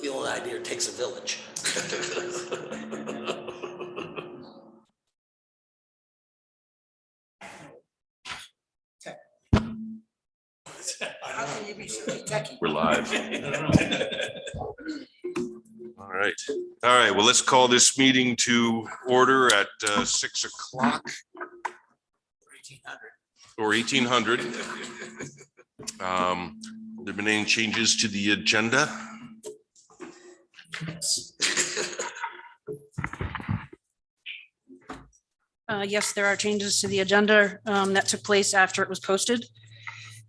the old idea, it takes a village. How can you be so techy? We're live. All right. All right. Well, let's call this meeting to order at 6 o'clock 1800. or 1800. There been any changes to the agenda? Yes, there are changes to the agenda that took place after it was posted.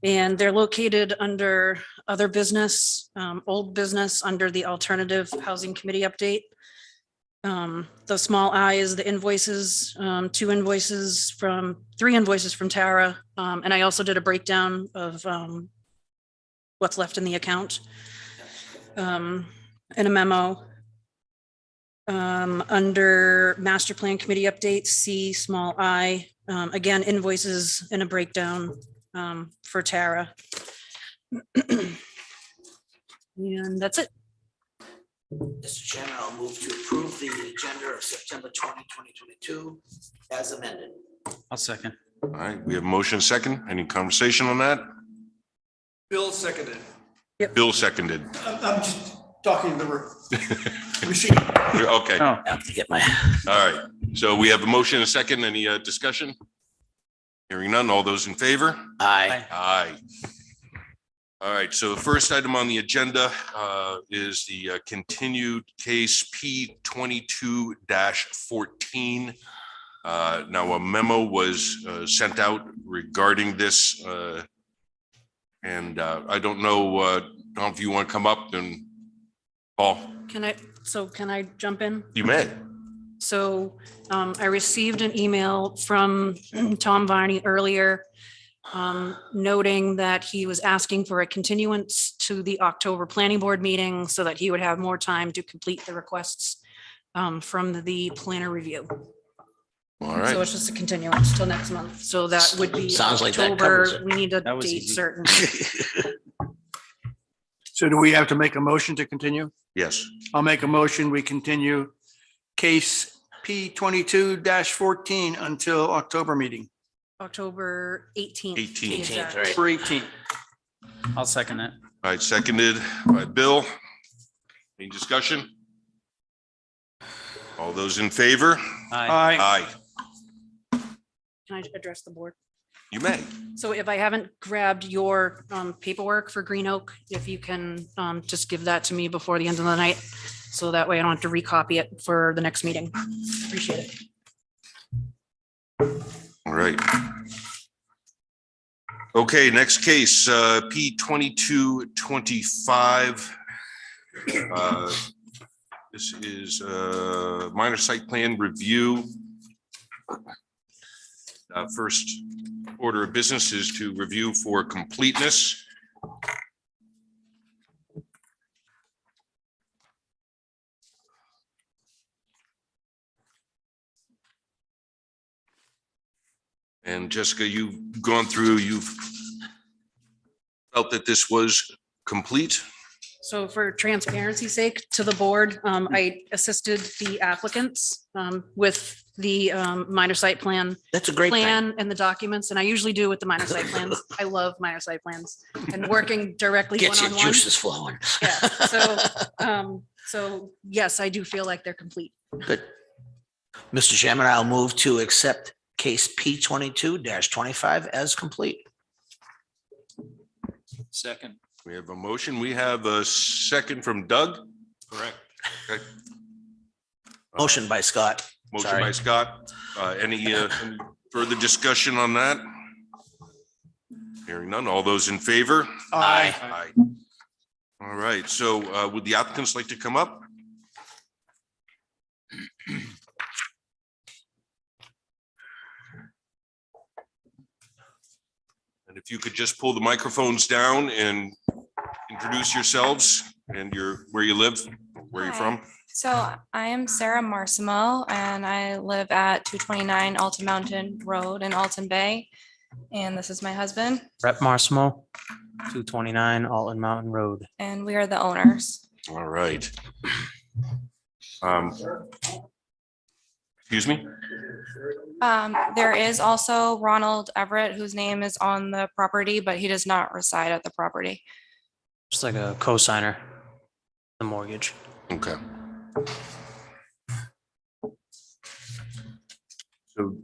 And they're located under other business, old business, under the Alternative Housing Committee update. The small I is the invoices, three invoices from Tara. And I also did a breakdown of what's left in the account in a memo. Under Master Plan Committee updates, C small I, again, invoices in a breakdown for Tara. And that's it. Mr. Chairman, I'll move to approve the agenda of September 20, 2022 as amended. I'll second. All right. We have a motion second. Any conversation on that? Bill seconded. Bill seconded. I'm just talking to the machine. Okay. Oh, I have to get my, All right. So we have a motion and a second. Any discussion? Hearing none. All those in favor? aye. Aye. All right, so the first item on the agenda is the continued case P 22-14. Now a memo was sent out regarding this. And I don't know, Tom, if you want to come up and Paul, Can I jump in? you may. So I received an email from Tom Varney earlier noting that he was asking for a continuance to the October planning board meeting so that he would have more time to complete the requests from the planner review. All So right, it's just a continuance till next month. So that would be Sounds like that covers October. it. We need a That was date easy. certain. So do we have to make a motion to continue? yes. I'll make a motion. We continue case P 22-14 until October meeting. October 18th. 18th. 18th, right. For 18. I'll second it. All right, seconded by Bill. Any discussion? All those in favor? Aye. Aye. Can I address the board? You may. So if I haven't grabbed your paperwork for Green Oak, if you can just give that to me before the end of the night. So that way I don't have to recopy it for the next meeting. Appreciate it. All right. Okay, next case, P 22-25. This is minor site plan review. First order of business is to review for completeness. And Jessica, you've gone through, you've felt that this was complete? So for transparency's sake to the board, I assisted the applicants with the minor site plan That's a great thing. and the documents, and I usually do with the minor site plans. I love minor site plans and working directly Gets your one-on-one. juices flowing. Yeah, so yes, I do feel like they're complete. Good. Mr. Chairman, I'll move to accept case P 22-25 as complete. Second. We have a motion. We have a second from Doug. Correct. Okay. Motion by Scott. Motion Sorry. by Scott. Any further discussion on that? Hearing none. All those in favor? Aye. Aye. All right. So would the applicants like to come up? And if you could just pull the microphones down and introduce yourselves and where you live, where you're Hi. from. So I am Sarah Marsimo and I live at 229 Alton Mountain Road in Alton Bay. And this is my husband Rep Marsimo, 229 Alton Mountain Road. and we are the owners. All right. Excuse me? There is also Ronald Everett, whose name is on the property, but he does not reside at the property. Just like a co-signer, the mortgage. Okay. So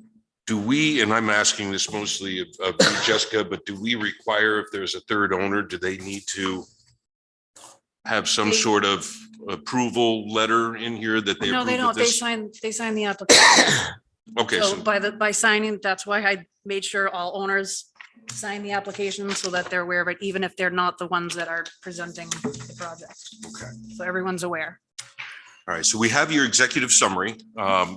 do we, and I'm asking this mostly of you, Jessica, but do we require if there's a third owner, do they need to have some sort of approval letter in here that they No, they approve of don't. They this? sign the application. Okay, So so, by signing, that's why I made sure all owners sign the application so that they're aware of it, even if they're not the ones that are presenting the project. okay. So everyone's aware. All right, so we have your executive summary.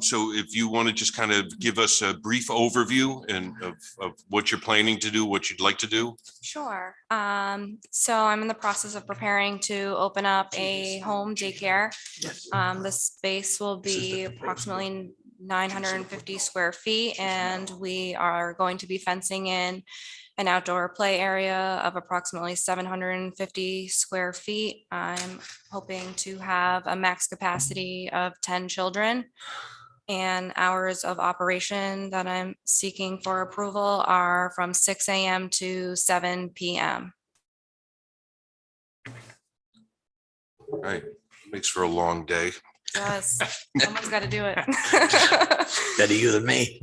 So if you want to just kind of give us a brief overview and of what you're planning to do, what you'd like to do. Sure. So I'm in the process of preparing to open up a home daycare. The space will be approximately 950 square feet, and we are going to be fencing in an outdoor play area of approximately 750 square feet. I'm hoping to have a max capacity of 10 children. And hours of operation that I'm seeking for approval are from 6 a.m. to 7 p.m. All right, makes for a long day. Yes, someone's got to do it. Better you than me.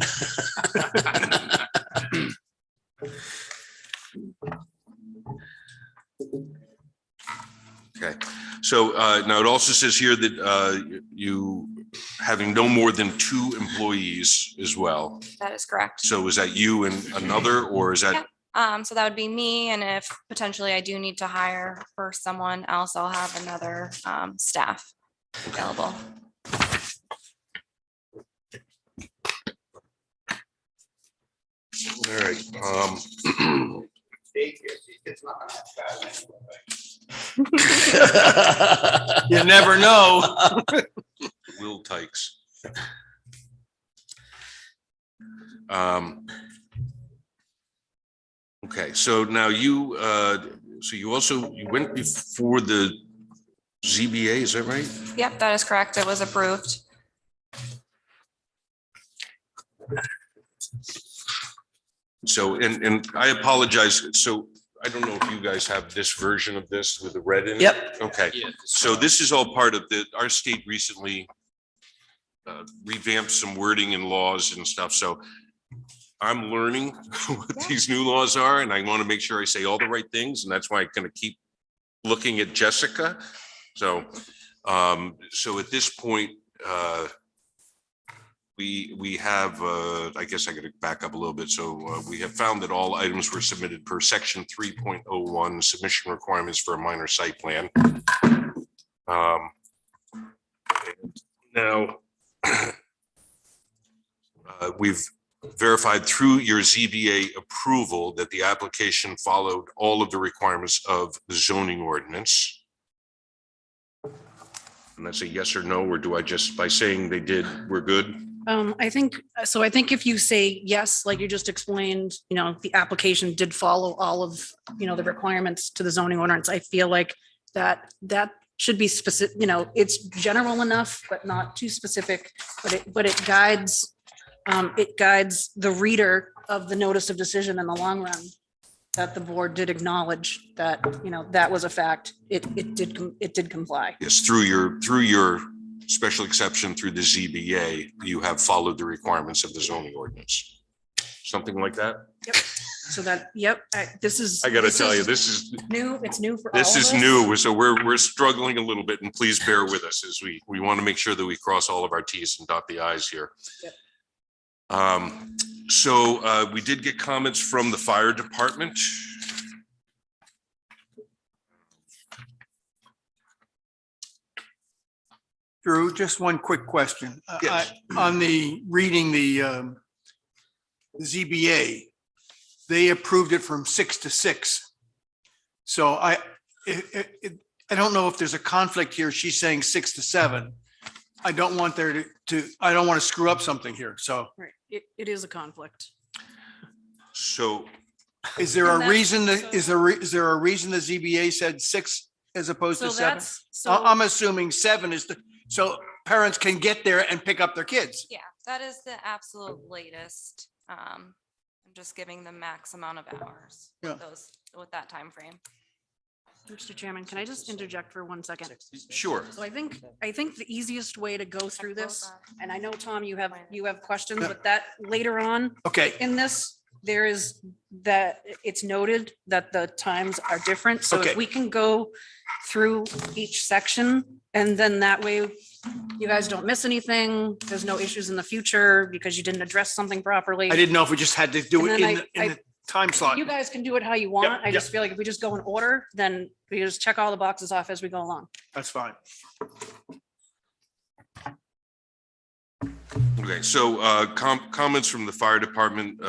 Okay, so now it also says here that you having no more than 2 employees as well. That is correct. So is that you and another, or is that? So that would be me, and if potentially I do need to hire for someone else, I'll have another staff available. All right. You never know. Will Tykes. Okay, so now you, so you also, you went before the ZBA, is that right? Yep, that is correct. It was approved. So, and I apologize, so I don't know if you guys have this version of this with the red in it? Yep. Okay, so this is all part of our state recently revamped some wording and laws and stuff, so I'm learning what these new laws are, and I want to make sure I say all the right things, and that's why I'm going to keep looking at Jessica. So, so at this point, we have, I guess I got to back up a little bit. So we have found that all items were submitted per section 3.01 submission requirements for a minor site plan. Now, we've verified through your ZBA approval that the application followed all of the requirements of the zoning ordinance. And that's a yes or no, or do I just, by saying they did, we're good? I think if you say yes, like you just explained, the application did follow all of, the requirements to the zoning ordinance, I feel like that should be specific, it's general enough, but not too specific, but it guides the reader of the notice of decision in the long run, that the board did acknowledge that, that was a fact. It did comply. Yes, through your special exception through the ZBA, you have followed the requirements of the zoning ordinance. Something like that? Yep. So that, this is. I gotta tell you, this is New, it's new for all of This is us. new, so we're struggling a little bit, and please bear with us as we want to make sure that we cross all of our Ts and dot the Is here. Yep. So we did get comments from the fire department. Drew, just one quick question. Yes. On the reading the ZBA, they approved it from 6 to 6. So I don't know if there's a conflict here. She's saying 6 to 7. I don't want there I don't want to screw up something here. So Right, it is a conflict. So is there a And that's- reason that, so- is there a reason the ZBA said 6 as opposed So to 7? that's, so. I'm assuming 7 is so parents can get there and pick up their kids. Yeah, that is the absolute latest. I'm just giving the max amount of hours. Yeah. With that time frame. Mr. Chairman, can I just interject for 1 second? Sure. So I think the easiest way to go through this, and I know, Tom, you have questions, Yeah. but that later on Okay, in this, there is that it's noted that the times are different. So Okay. if we can go through each section, and then that way you guys don't miss anything. There's no issues in the future because you didn't address something properly. I didn't know if we just had to do And it then in the time slot. You guys can do it how you want. I yep. just feel like if we just go in order, then we just check all the boxes off as we go along. That's fine. Okay, so comments from the fire department,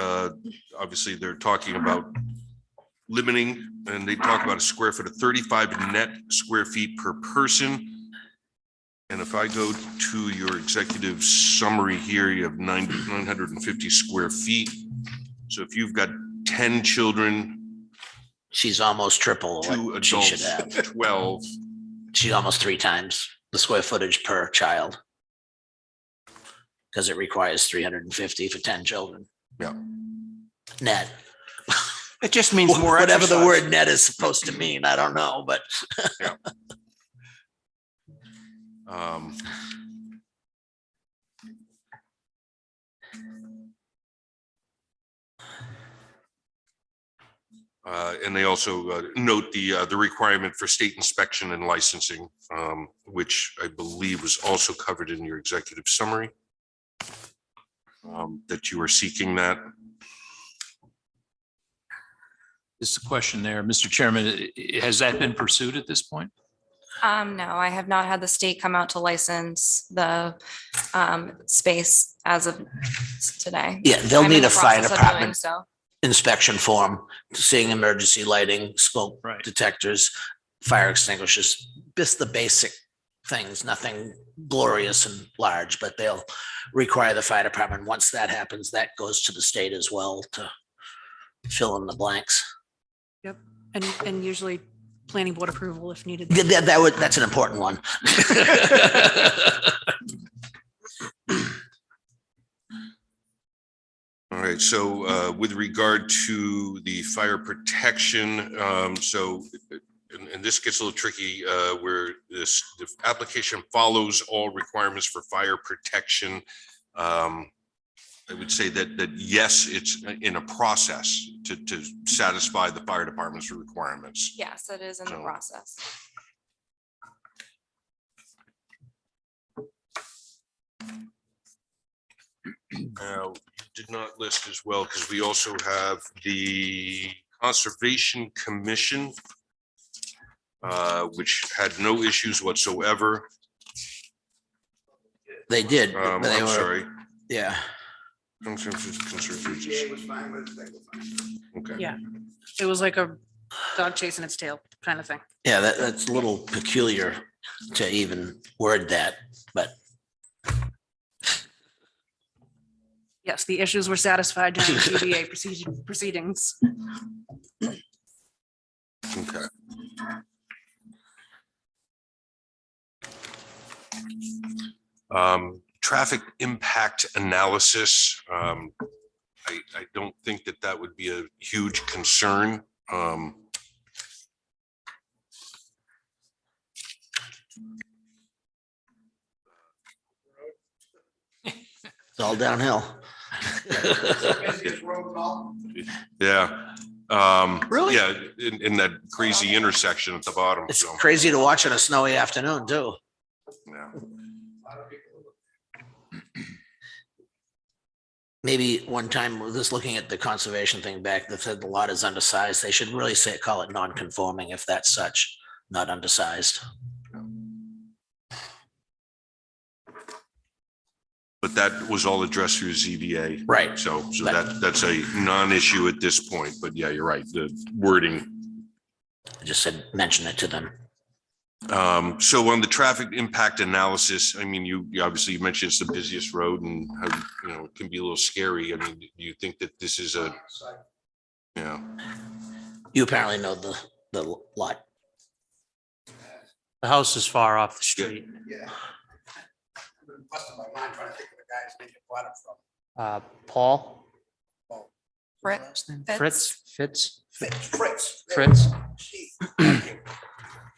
obviously they're talking about limiting, and they talk about a square foot of 35 net square feet per person. And if I go to your executive summary here, you have 950 square feet. So if you've got 10 children, She's almost triple 2 what she should adults, have. 12, She's almost 3 times the square footage per child. Because it requires 350 for 10 children. Yeah. Net. It just means more Whatever the exercise. word net is supposed to mean, I don't know, but and they also note the requirement for state inspection and licensing, which I believe was also covered in your executive summary. That you are seeking that. Just a question there, Mr. Chairman, has that been pursued at this point? No, I have not had the state come out to license the space as of today. yeah, they'll I'm in need the a fire process of doing department So, inspection form, seeing emergency lighting, smoke Right. detectors, fire extinguishers, just the basic things, nothing glorious and large, but they'll require the fire department. Once that happens, that goes to the state as well to fill in the blanks. Yep. And usually planning board approval if needed. That's an important one. All right, so with regard to the fire protection, and this gets a little tricky, where the application follows all requirements for fire protection. I would say that yes, it's in a process to satisfy the fire department's requirements. yes, it is in the So- process. Now, you did not list as well, because we also have the Conservation Commission, which had no issues whatsoever. They did, but they I'm were, sorry. yeah. Conservation. Okay. Yeah. It was like a dog chasing its tail kind of thing. Yeah, that's a little peculiar to even word that, but Yes, the issues were satisfied during CBA proceedings. Okay. Traffic impact analysis. I don't think that would be a huge concern. it's all downhill. Yeah. Really? Yeah, in that crazy intersection at the bottom. It's So, crazy to watch on a snowy afternoon too. yeah. Maybe one time, with this looking at the conservation thing back, that said the lot is undersized, they should really say, call it non-conforming if that's such, not undersized. But that was all addressed through ZBA. Right. So that's a non-issue at this point, but yeah, you're right. The wording. I just said, mention it to them. So on the traffic impact analysis, I mean, you obviously you mentioned it's the busiest road and how, it can be a little scary. I mean, do you think that this is You apparently know the lot. The house is far off the street. Yeah. I've been busting my mind trying to think of the guy's name you bought it from. Paul? Fritz. Fritz? Fritz.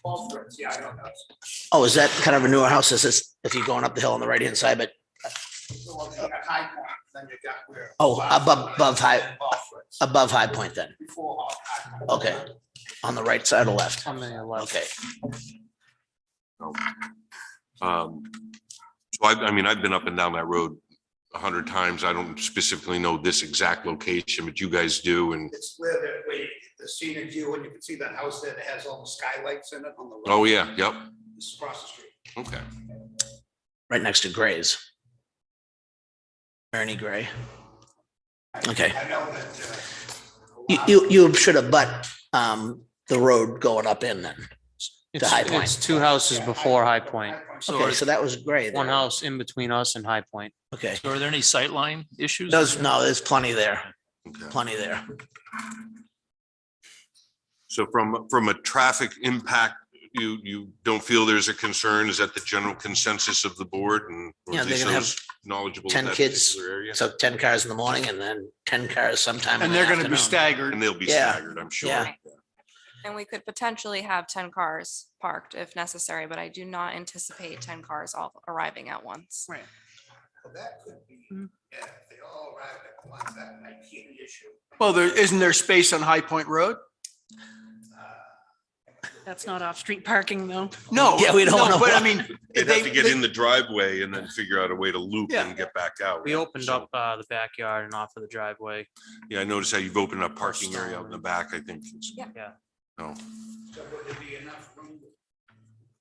Paul Fritz, yeah, I don't know. Oh, is that kind of a newer house? Is this, if you're going up the hill on the right-hand side, but? Oh, above High Point then? Okay, on the right side or left? On the left. Okay, So I mean, I've been up and down that road 100 times. I don't specifically know this exact location, but you guys do. And it's where the scenic view, and you can see that house there that has all the skylights in it on the right. oh, yeah, yep. It's across the street. Okay. Right next to Gray's. Ernie Gray. Okay. I know that, You should have butt the road going up in then. High Point. It's two houses before High Point. Okay, so that was Gray. One there. house in between us and High Point. Okay. So are there any sightline issues? There's plenty there, Okay. plenty there. So from a traffic impact, you don't feel there's a concern? Is that the general consensus of the board and? or Yeah, at they're least gonna have those knowledgeable of 10 that kids. particular area? So 10 cars in the morning and then 10 cars sometime in and the they're gonna be afternoon. staggered. And they'll be Yeah. staggered, I'm sure. Yeah. And we could potentially have 10 cars parked if necessary, but I do not anticipate 10 cars all arriving at once. Right. That could be, yeah, if they all arrive at once, that might be an issue. Well, isn't there space on High Point Road? That's not off-street parking though. No. Yeah, we don't no, wanna- But I mean. They'd they- have to get they- in the driveway and then figure out a way to loop Yeah. and get back out. We opened So, up the backyard and off of the driveway. Yeah, I noticed how you've opened up parking area out in the back, I think. Yeah. Yeah. No, So would there be enough room?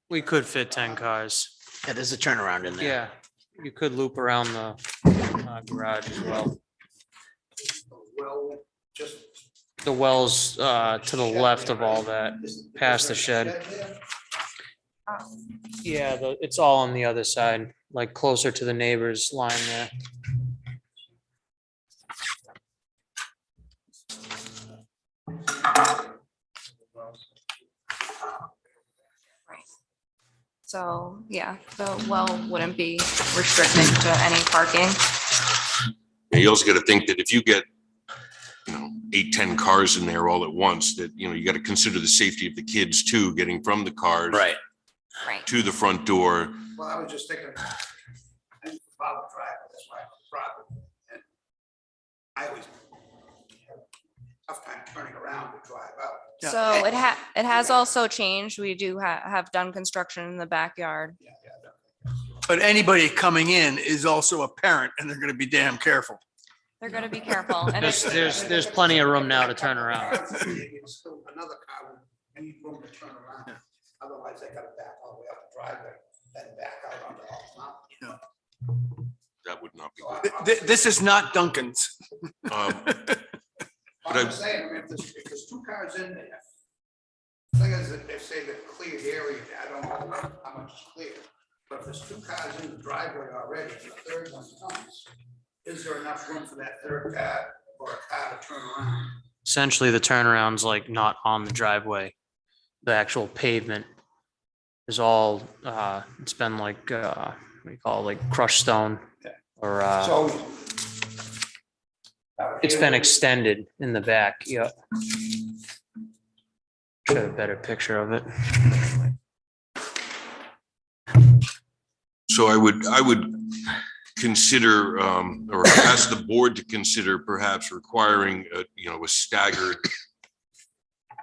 We could fit 10 cars. Yeah, there's a turnaround in there. Yeah, you could loop around the garage as well. Well, just. The well's to the left of all that, past the shed. Yeah, it's all on the other side, like closer to the neighbor's line there. So, yeah, the well wouldn't be restricted to any parking. And you also got to think that if you get, 8, 10 cars in there all at once, that, you got to consider the safety of the kids too, getting from the cars Right. Right. to the front door. Well, I was just thinking, I used to follow the driveway, that's why I have a problem. And I always have a tough time turning around to drive out. Yeah. So it has also changed. We do have done construction in the backyard. But anybody coming in is also a parent and they're gonna be damn careful. They're gonna be careful. And There's plenty of room now to turn around. It's still another car would need room to turn around. Otherwise, they gotta back all the way up the driveway, then back out onto Hall Mountain. That would not be So good. This is not Duncan's. I'm saying, I mean, if there's 2 cars in there. Thing is, that they say the cleared area, I don't know how much is clear, but if there's 2 cars in the driveway already, and the third one comes, is there enough room for that third car or a car to turn around? Essentially, the turnaround's like not on the driveway. The actual pavement is all, it's been like, what do you call it, like crushed stone or, So. it's been extended in the back, yeah. Show a better picture of it. So I would consider, or ask the board to consider perhaps requiring, a staggered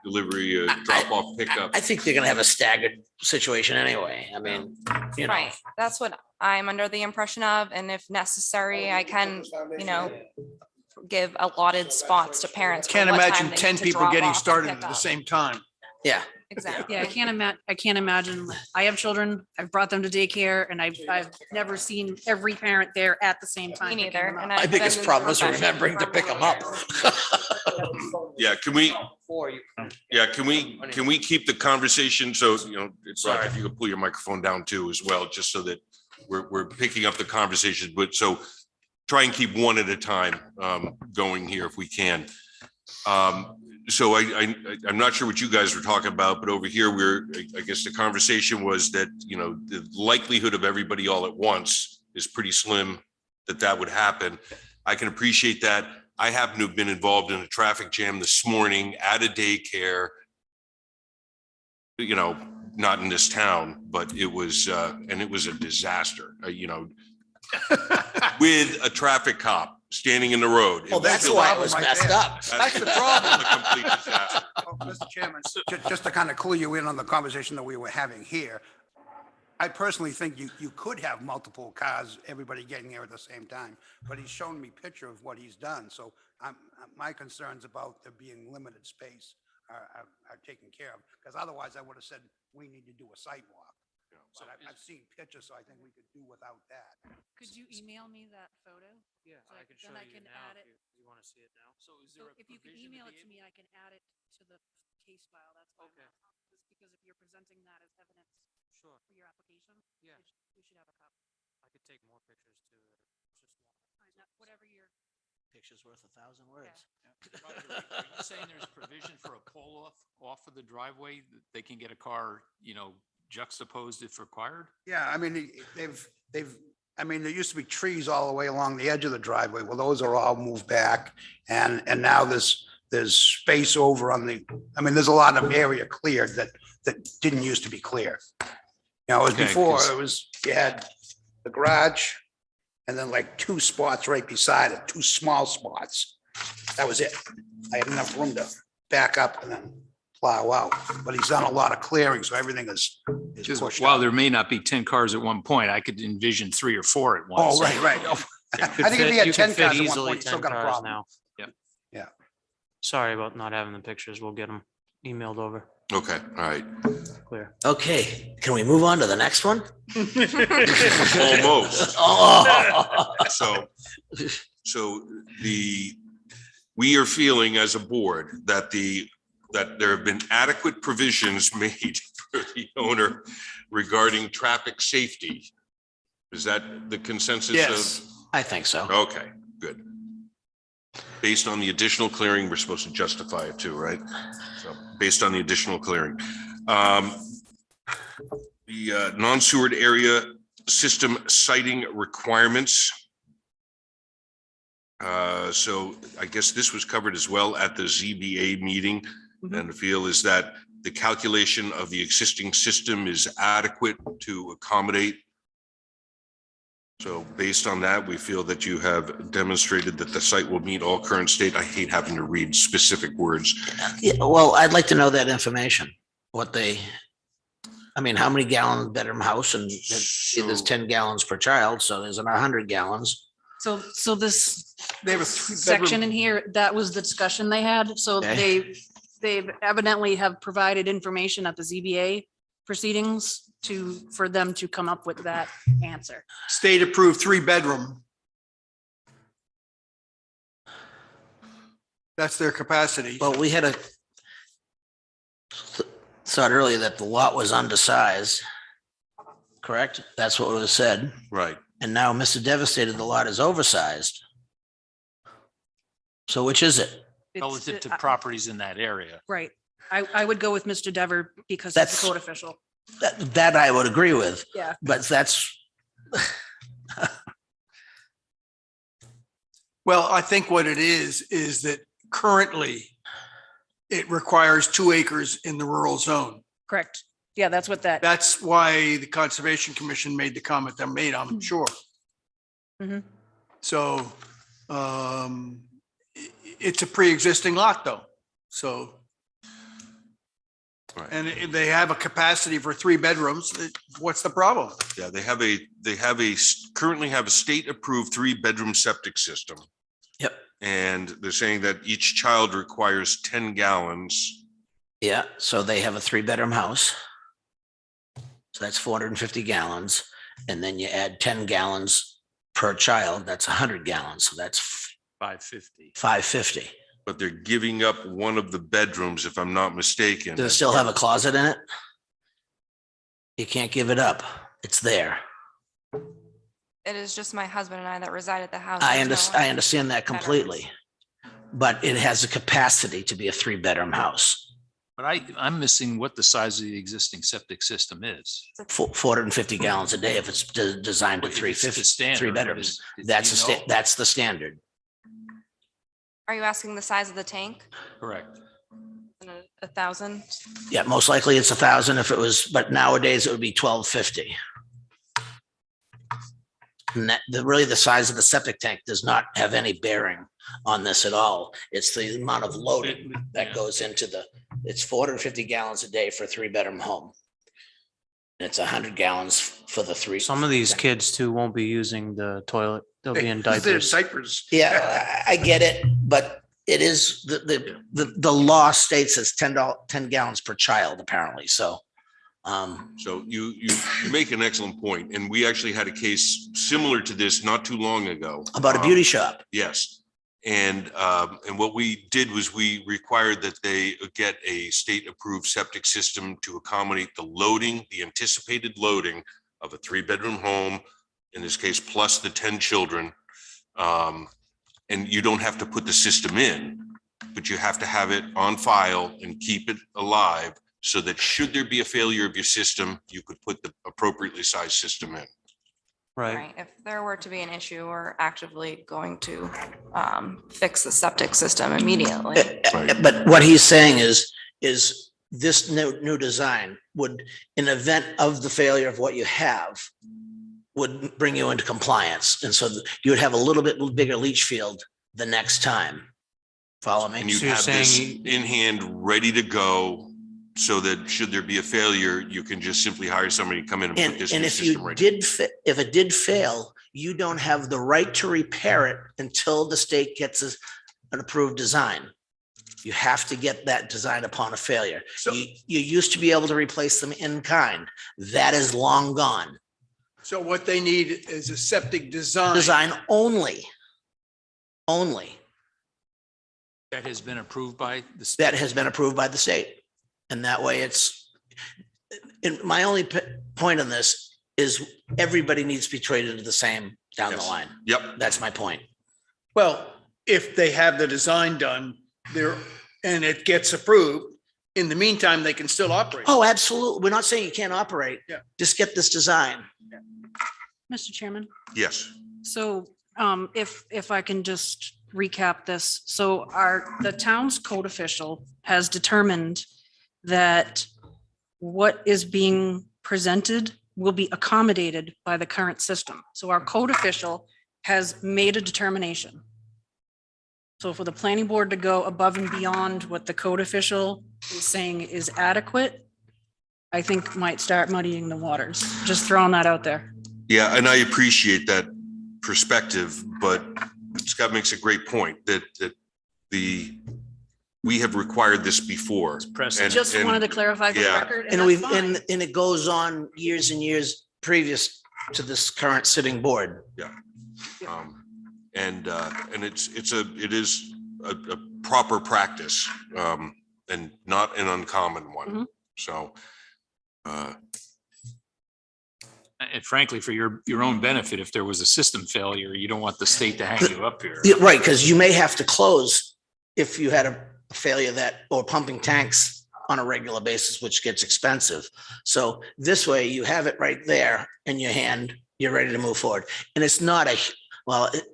delivery, drop off pickup. I think they're gonna have a staggered situation anyway. I mean, right, that's what I'm under the impression of. And if necessary, I can, give allotted spots to parents. for Can't what time imagine they 10 need to people drop getting off and started pick at the up. same time. Yeah, Exactly. Yeah, I can't imagine. I have children. I've brought them to daycare and I've never seen every parent there at the same time. Me picking neither. them up. And my I've been biggest in the problem is profession remembering to for pick them many up. Yeah, can we keep the conversation? So, it's like if you could pull your microphone down too as well, just so that we're picking up the conversation, but so try and keep one at a time, going here if we can. so I'm not sure what you guys were talking about, but over here, I guess the conversation was that, you know, the likelihood of everybody all at once is pretty slim that would happen. I can appreciate that. I happen to have been involved in a traffic jam this morning at a daycare, you know, not in this town, but it was, and it was a disaster, you know, with a traffic cop standing in the road. Well, that's why it was right messed there. up. That's the problem. A complete disaster. Oh, Mr. Chairman, just to kind of clue you in on the conversation that we were having here, I personally think you could have multiple cars, everybody getting there at the same time, but he's shown me picture of what he's done, so my concerns about there being limited space are taken care of, because otherwise I would have said, we need to do a sidewalk. So I've seen pictures, so I think we could do without that. Could you email me that photo? Yeah, So I can show then I you can now add if it. you want to see it now. So is So if you can email it to me, I can add it to the case file. That's why I'm Okay. asking. Just because if you're presenting that as evidence Sure. for your application, Yeah. we should have a copy. I could take more pictures too. Just one. Whatever your. Picture's worth 1,000 words. Roger, are you saying there's provision for a pull off of the driveway? That they can get a car, you know, juxtaposed if required? Yeah, I mean, I mean, there used to be trees all the way along the edge of the driveway. Well, those are all moved back. And now there's space over on I mean, there's a lot of area cleared that didn't used to be clear. You know, it was Okay, before, 'cause- you had the garage and then like two spots right beside it, two small spots. That was it. I had enough room to back up and then plow out, but he's done a lot of clearing, so everything is Because pushed while out. there may not be 10 cars at one point, I could envision 3 or 4 at once. Oh, right. Oh, I Could think if fit- he had you 10 could fit cars at one easily point, he still 10 got a cars problem. now. Yep. Yeah. Sorry about not having the pictures. We'll get them emailed over. Okay, all right. Clear. Okay, can we move on to the next one? Almost. Oh, So we are feeling as a board that there have been adequate provisions made for the owner regarding traffic safety. Is that the consensus? Yes. I think so. Okay, good. Based on the additional clearing, we're supposed to justify it too, right? So based on the additional clearing. The non-sewered area system siting requirements. So I guess this was covered as well at the ZBA meeting. And the feel is that the calculation of the existing system is adequate to accommodate. So based on that, we feel that you have demonstrated that the site will meet all current state. I hate having to read specific words. Yeah, well, I'd like to know that information, I mean, how many gallon bedroom house and there's 10 gallons per child, so there's 100 gallons. So this They have a section in here, that was the discussion they had. So Okay. they've evidently have provided information at the ZBA proceedings for them to come up with that answer. State approved 3-bedroom. That's their capacity. Well, we had thought earlier that the lot was undersized. Correct? That's what was said. Right. And now Mr. Devastated, the lot is oversized. So which is it? Relative to properties in that area. Right. I would go with Mr. Dever because he's That's- the code official. That I would agree with. Yeah. But that's, Well, I think what it is that currently it requires 2 acres in the rural zone. Correct. Yeah, that's what that, That's why the Conservation Commission made the comment they made, I'm sure. Mhm. So it's a pre-existing lot though, so. Right. And they have a capacity for 3 bedrooms. What's the problem? Yeah, currently have a state approved 3-bedroom septic system. yep, And they're saying that each child requires 10 gallons. yeah. So they have a 3-bedroom house. So that's 450 gallons. And then you add 10 gallons per child, that's 100 gallons. So that's 550. 550. But they're giving up one of the bedrooms, if I'm not mistaken. Does it still have a closet in it? You can't give it up. It's there. It is just my husband and I that reside at the house. I There's no one- understand that completely. but it has a capacity to be a 3-bedroom house. But I'm missing what the size of the existing septic system is. 450 gallons a day if it's designed to If it's the 350, standard, 3 what bedrooms. is- do That's you know? that's the standard. Are you asking the size of the tank? Correct. 1,000? Yeah, most likely it's 1,000 if it was, but nowadays it would be 1,250. And that, really the size of the septic tank does not have any bearing on this at all. It's the amount of loading that goes into it's 450 gallons a day for a 3-bedroom home. And it's 100 gallons for the 3. Some of these kids too won't be using the toilet. They'll be in They're diapers. diapers. Yeah, I get it, but it is, the law states it's 10 gallons per child apparently, so. So you make an excellent point, and we actually had a case similar to this not too long ago. About a beauty shop. Yes. And what we did was we required that they get a state-approved septic system to accommodate the loading, the anticipated loading of a 3-bedroom home, in this case, plus the 10 children. And you don't have to put the system in, but you have to have it on file and keep it alive so that should there be a failure of your system, you could put the appropriately sized system in. Right. If there were to be an issue, we're actively going to fix the septic system immediately. But what he's saying is this new design would, in event of the failure of what you have, would bring you into compliance. And so you would have a little bit bigger leach field the next time. Follow me? And you'd So you're have this saying- in hand, ready to go, so that should there be a failure, you can just simply hire somebody to come in and put And this and new if system you right. did, if it did fail, you don't have the right to repair it until the state gets an approved design. You have to get that design upon a failure. So- You used to be able to replace them in kind. That is long gone. So what they need is a septic design. Design only. Only. That has been approved by the state. That has been approved by the state. And that way it's, and my only point on this is everybody needs to be treated the same down the Yes. line. Yep, That's my point. Well, if they have the design done there and it gets approved, in the meantime, they can still operate. Oh, absolutely. We're not saying you can't operate. Yeah. Just get this design. Mr. Chairman, yes. so if I can just recap this. So the town's code official has determined that what is being presented will be accommodated by the current system. So our code official has made a determination. So for the planning board to go above and beyond what the code official is saying is adequate, I think might start muddying the waters. Just throwing that out there. Yeah, and I appreciate that perspective, but Scott makes a great point that we have required this before. Precedent. Just wanted to clarify for the yeah. record. And that's we've, fine. and it goes on years and years previous to this current sitting board. And it is a proper practice, and not an uncommon one. Mhm. So, And frankly, for your own benefit, if there was a system failure, you don't want the state to hang you up here. Yeah, right, because you may have to close if you had a failure or pumping tanks on a regular basis, which gets expensive. So this way you have it right there in your hand, you're ready to move forward. And it's not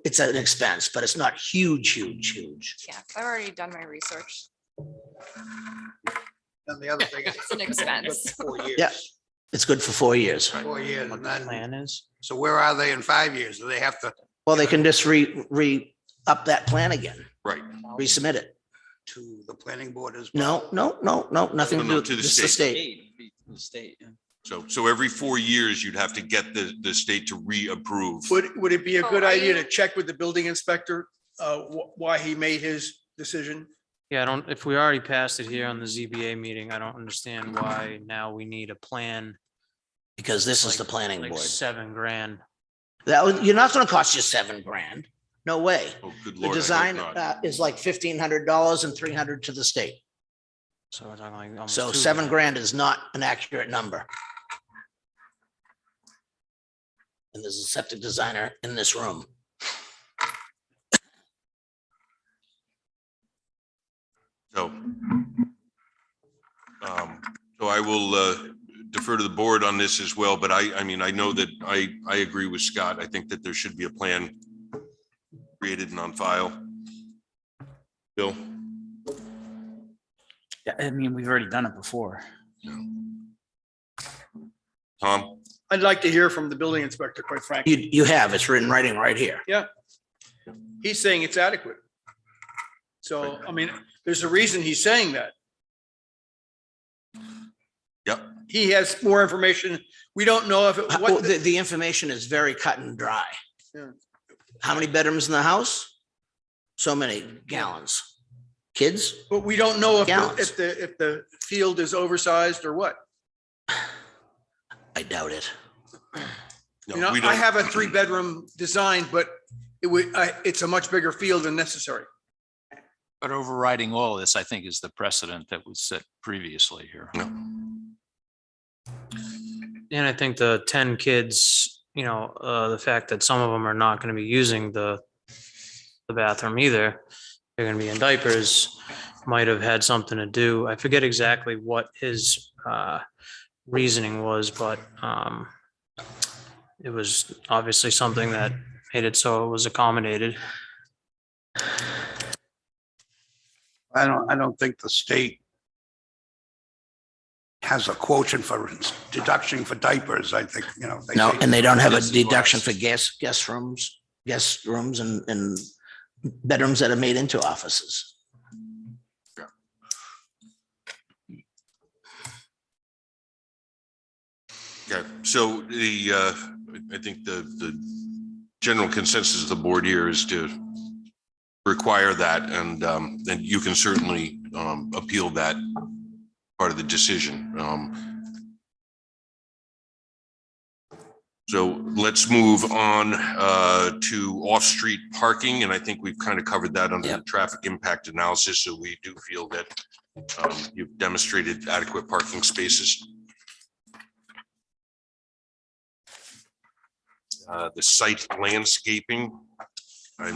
it's an expense, but it's not huge. Yeah, I've already done my research. And the other thing is It's an expense. 4 years. Yeah. It's good for 4 years. 4 years, What and the then, plan is. so where are they in 5 years? Do they have to Well, they can just up that plan again, right. resubmit it. to the planning board as No, well? nothing No, to to do, the just the state. state. So every 4 years, you'd have to get the state to reapprove. Would it be a Oh, good are idea you- to check with the building inspector, why he made his decision? Yeah, if we already passed it here on the ZBA meeting, I don't understand why now we need a plan. Because this is the planning Like board. $7,000. You're not gonna cost you $7,000. No way. Oh, good The Lord, I hope design not. is like $1,500 and $300 to the state. So we're talking like almost So $2,000. $7,000 is not an accurate number. And there's a septic designer in this room. So, so I will defer to the board on this as well, but I mean, I know that I agree with Scott. I think that there should be a plan created and on file. Bill? Yeah, I mean, we've already done it before. Tom? I'd like to hear from the building inspector, quite frankly. You have, it's written writing right here. He's saying it's adequate. So, I mean, there's a reason he's saying that. Yep. He has more information. We don't know if it, Well, what, the information is very cut and dry. Yeah. How many bedrooms in the house? So many gallons. Kids? but we don't know Gallons. if the field is oversized or what. I doubt it. No, You know, we I don't. have a 3-bedroom design, but it's a much bigger field than necessary. But overriding all of this, I think, is the precedent that was set previously here. And I think the 10 kids, you know, the fact that some of them are not going to be using the bathroom either, they're going to be in diapers, might have had something to do. I forget exactly what his reasoning was, but it was obviously something that made it so it was accommodated. I don't think the state has a quotient for deduction for diapers. I think, you know. No, say- and they don't have a This is deduction wise. for guest rooms and bedrooms that are made into offices. Okay, so I think the general consensus of the board here is to require that, and then you can certainly appeal that part of the decision. So let's move on to off-street parking, and I think we've kind of covered that under the Yep. traffic impact analysis, so we do feel that you've demonstrated adequate parking spaces. The site landscaping, I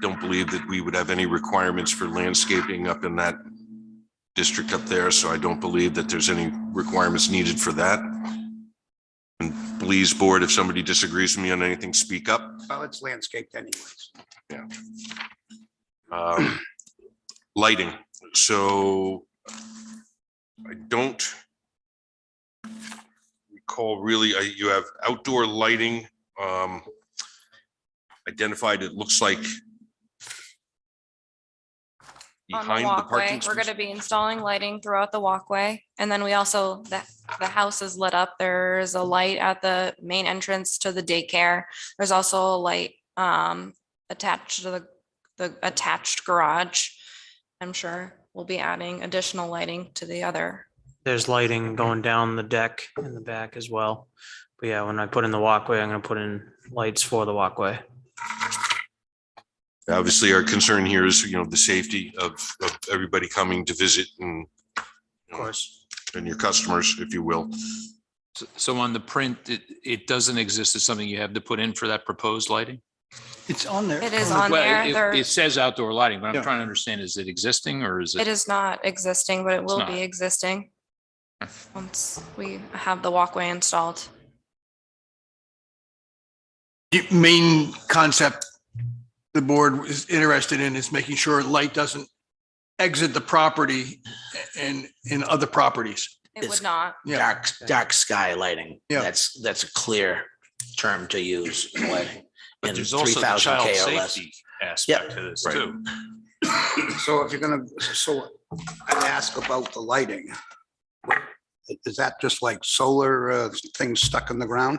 don't believe that we would have any requirements for landscaping up in that district up there, so I don't believe that there's any requirements needed for that. And please, board, if somebody disagrees with me on anything, speak up. Well, it's landscaped anyways. Lighting, so I don't recall really, you have outdoor lighting identified, it looks like On the behind the walkway, parking we're space. gonna be installing lighting throughout the walkway. And then we also, the house is lit up. There's a light at the main entrance to the daycare. There's also a light attached to the attached garage. I'm sure we'll be adding additional lighting to the other. There's lighting going down the deck in the back as well. But yeah, when I put in the walkway, I'm going to put in lights for the walkway. Obviously, our concern here is, you know, the safety of everybody coming to visit and Of course. and your customers, if you will. So on the print, it doesn't exist as something you have to put in for that proposed lighting? It's on there. It is on Well, there. it There, says outdoor lighting, but Yeah. I'm trying to understand, is it existing or is it it? is not existing, but it It's will not. be existing once we have the walkway installed. The main concept the board is interested in is making sure light doesn't exit the property and in other properties. It It's- would not. Yeah. Dark sky lighting. Yeah. That's a clear term to use in lighting. But In there's also the 3000 child K or less. safety aspect to this Right. too. So if you're gonna, so I ask about the lighting. Is that just like solar things stuck in the ground?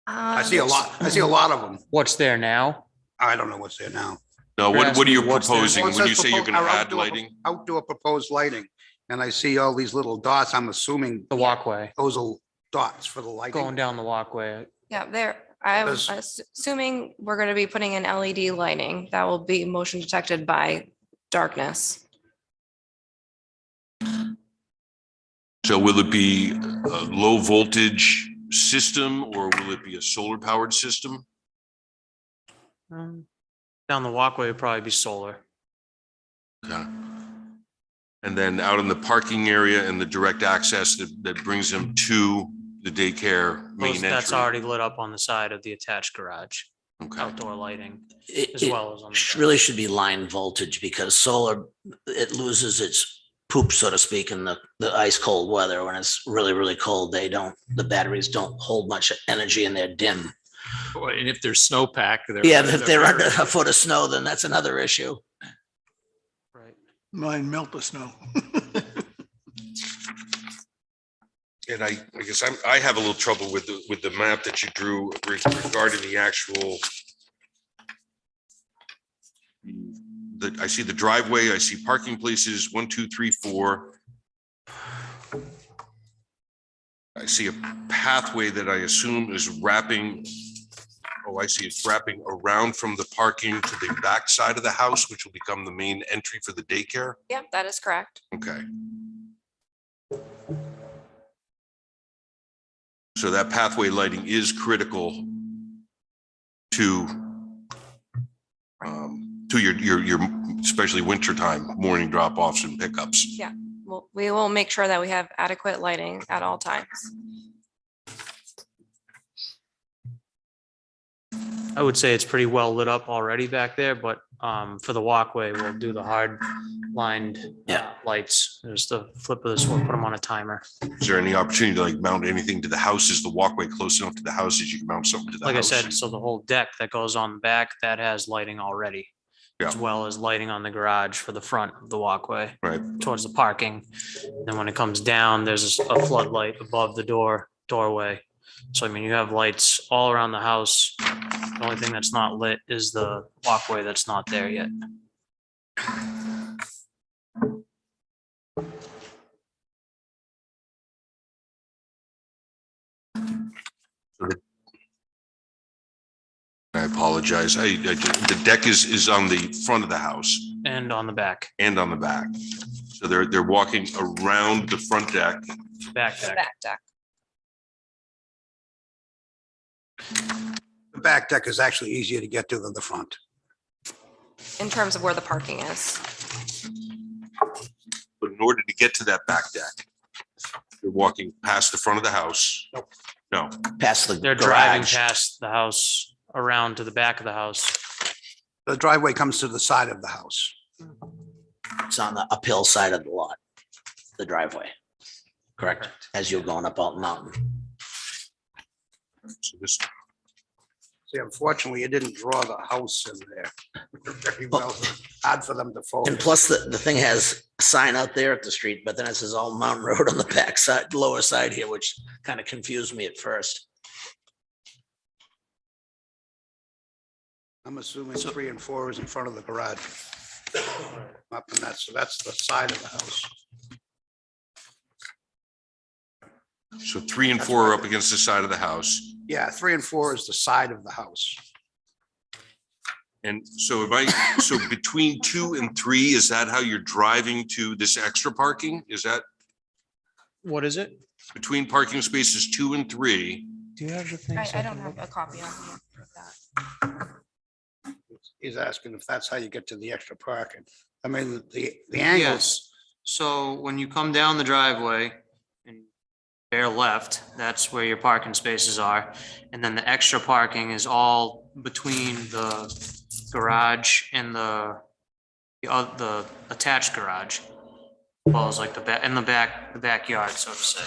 I see a lot of them. What's there now? I don't know what's there now. No, You're what are you asking what's there? proposing Well, it when you says say you're propo- gonna or add outdoor- lighting? Outdoor proposed lighting, and I see all these little dots. I'm assuming The walkway, those are dots for the going lighting. down the walkway. Yeah, there, I'm Does- assuming we're gonna be putting in LED lighting that will be motion detected by darkness. So will it be a low voltage system or will it be a solar powered system? Down the walkway would probably be solar. Okay. And then out in the parking area and the direct access that brings them to the daycare main entry. That's already lit up on the side of the attached garage, Okay, outdoor lighting, as It well as on the back. really should be line voltage because solar, it loses its poop, so to speak, in the ice cold weather. When it's really, really cold, the batteries don't hold much energy and they're dim. Boy, and if there's snowpack. Yeah, if they're under very- a foot of snow, then that's another issue. Right. Mine melt the snow. and I guess I have a little trouble with the map that you drew regarding the actual. I see the driveway, I see parking places, 1, 2, 3, 4. I see a pathway that I assume is wrapping. Oh, I see it's wrapping around from the parking to the back side of the house, which will become the main entry for the daycare. Yep, that is correct. Okay. So that pathway lighting is critical to your especially wintertime morning drop-offs and pickups. We will make sure that we have adequate lighting at all times. I would say it's pretty well lit up already back there, but for the walkway, we'll do the hard lined lights. There's the flip of this, we'll put them on a timer. Is there any opportunity to like mount anything to the house? Is the walkway close enough to the house that you can mount something to the house? Like I said, so the whole deck that goes on the back, that has lighting already. As Yeah. well as lighting on the garage for the front of the walkway Right, towards the parking. Then when it comes down, there's a floodlight above the doorway. So I mean, you have lights all around the house. The only thing that's not lit is the walkway that's not there yet. I apologize. The deck is on the front of the house And on the back, and on the back. So they're walking around the front deck. back The deck. back deck. The back deck is actually easier to get to than the front. In terms of where the parking is. But in order to get to that back deck, you're walking past the front of the house. No, Past the They're driving garage. past the house, around to the back of the house. The driveway comes to the side of the house. It's on the uphill side of the lot, the driveway. Correct, as you're going up Alton Mountain. so this, See, unfortunately, it didn't draw the house in there very well. So it's hard for them to And focus. plus, the thing has a sign out there at the street, but then it says All Mountain Road on the back side, lower side here, which kind of confused me at first. I'm assuming 3 and 4 is in front of the garage. Up in that, so that's the side of the house. so 3 and 4 are up against the side of the house. Yeah, 3 and 4 is the side of the house. And so so between 2 and 3, is that how you're driving to this extra parking? Is that What is it? between parking spaces 2 and 3? Do you have the thing? I don't have a copy of that. He's asking if that's how you get to the extra parking. I mean, the angles, Yes, so when you come down the driveway and bear left, that's where your parking spaces are. And then the extra parking is all between the garage and the attached garage. Well, it's like the backyard, so to say.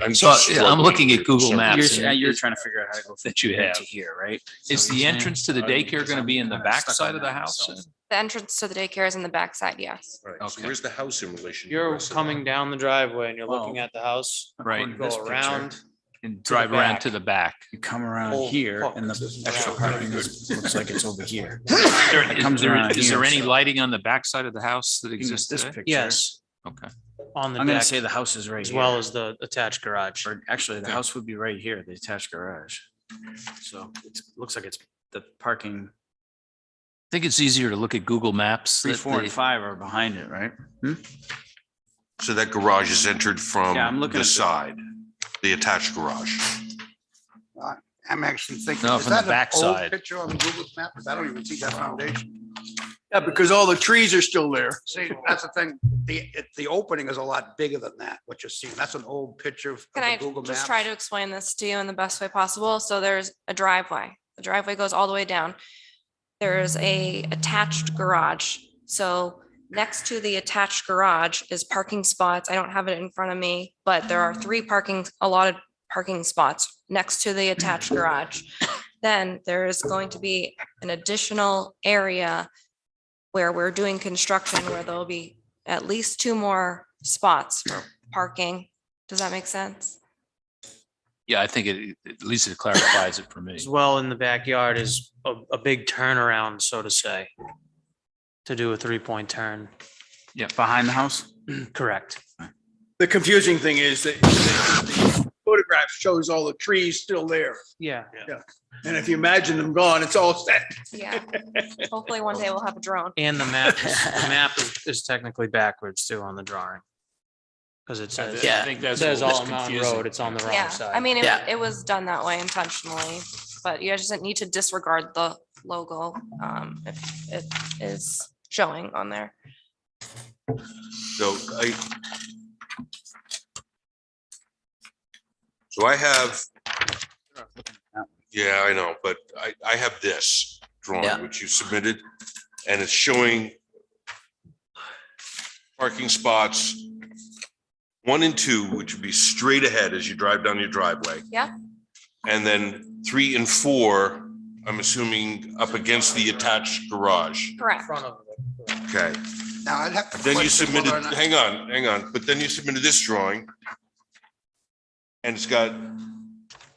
I'm So just I'm struggling. looking at Google Maps. You're trying to figure out how to go That you have. to here, right? Is the entrance to the daycare going to be in the back side of the house? The entrance to the daycare is in the back side, yes. Right, so Okay. where's the house in relation? to the You're rest of the coming down the driveway and you're looking at the house. Right. You go around. And drive around back. to the back. You come around Oh, here oh, and the extra parking looks like it's over here. It comes around Is there here, any so- lighting on the back side of the house that exists This today? picture. Yes, Okay. on the I'm gonna deck, say the house is right as here. well as the attached garage. Or actually, the Okay. house would be right here, the attached garage. So it looks like it's the parking, I think it's easier to look at Google Maps. 3, that 4, and they- 5 are behind it, right? So that garage is entered from Yeah, I'm looking the at the- side. the attached garage. I'm actually thinking, No, is from the that an old backside. picture on Google map? I don't even see that foundation. Yeah, because all the trees are still there. See, that's the thing, the opening is a lot bigger than that, what you're seeing. That's an old picture of Can the I Google just Maps. try to explain this to you in the best way possible? So there's a driveway. The driveway goes all the way down. There's a attached garage. So next to the attached garage is parking spots. I don't have it in front of me, but there are allotted parking spots next to the attached garage. Then there is going to be an additional area where we're doing construction where there'll be at least 2 more spots for parking. Does that make sense? Yeah, I think at least it clarifies it for me. As well in the backyard is a big turnaround, so to say, to do a 3-point turn. Yeah, behind the house? Correct. The confusing thing is that the photograph shows all the trees still there. Yeah. And if you imagine them gone, it's all set. Yeah. Hopefully one day we'll have a drone. And the map is technically backwards too on the drawing. Because it says, Yeah. I think it that's says what was All Mountain confusing. Road, it's on the Yeah, wrong side. I mean, Yeah. it was done that way intentionally, but you just didn't need to disregard the logo if it is showing on there. So I have, yeah, I know, but I have this Yeah. drawing, which you submitted, and it's showing parking spots 1 and 2, which would be straight ahead as you drive down your driveway. Yeah. And then 3 and 4, I'm assuming up against the attached garage. Correct. Front of it. Okay. Now, I'd have to. Then you question whether submitted, or not- hang on, but then you submitted this drawing. And it's got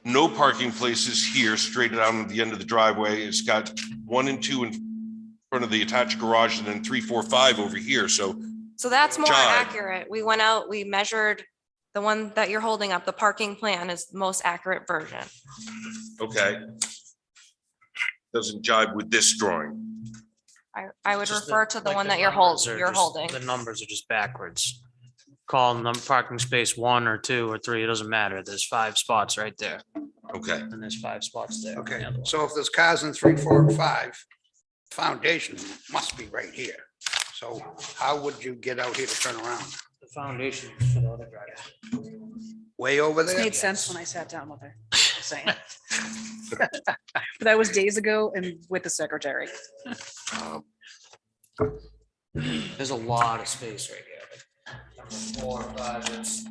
no parking places here, straight down at the end of the driveway. It's got 1 and 2 in front of the attached garage, and then 3, 4, 5 over here. So So that's more Jive. accurate. We went out, we measured the one that you're holding up, the parking plan is the most accurate version. okay. Doesn't jive with this drawing. I would Just refer to the like one that you're numbers are you're just- holding. The numbers are just backwards. Call them parking space 1 or 2 or 3, it doesn't matter. There's 5 spots right there, Okay. and there's 5 spots there. on the Okay, other one. so if there's cars in 3, 4, and 5, foundation must be right here. So how would you get out here to turn around? The foundation for the other driveway. Way over This there? made sense when I sat down with her. Just saying. But that was days ago and with the secretary. Um, There's a lot of space right here. Like 4 or 5, it's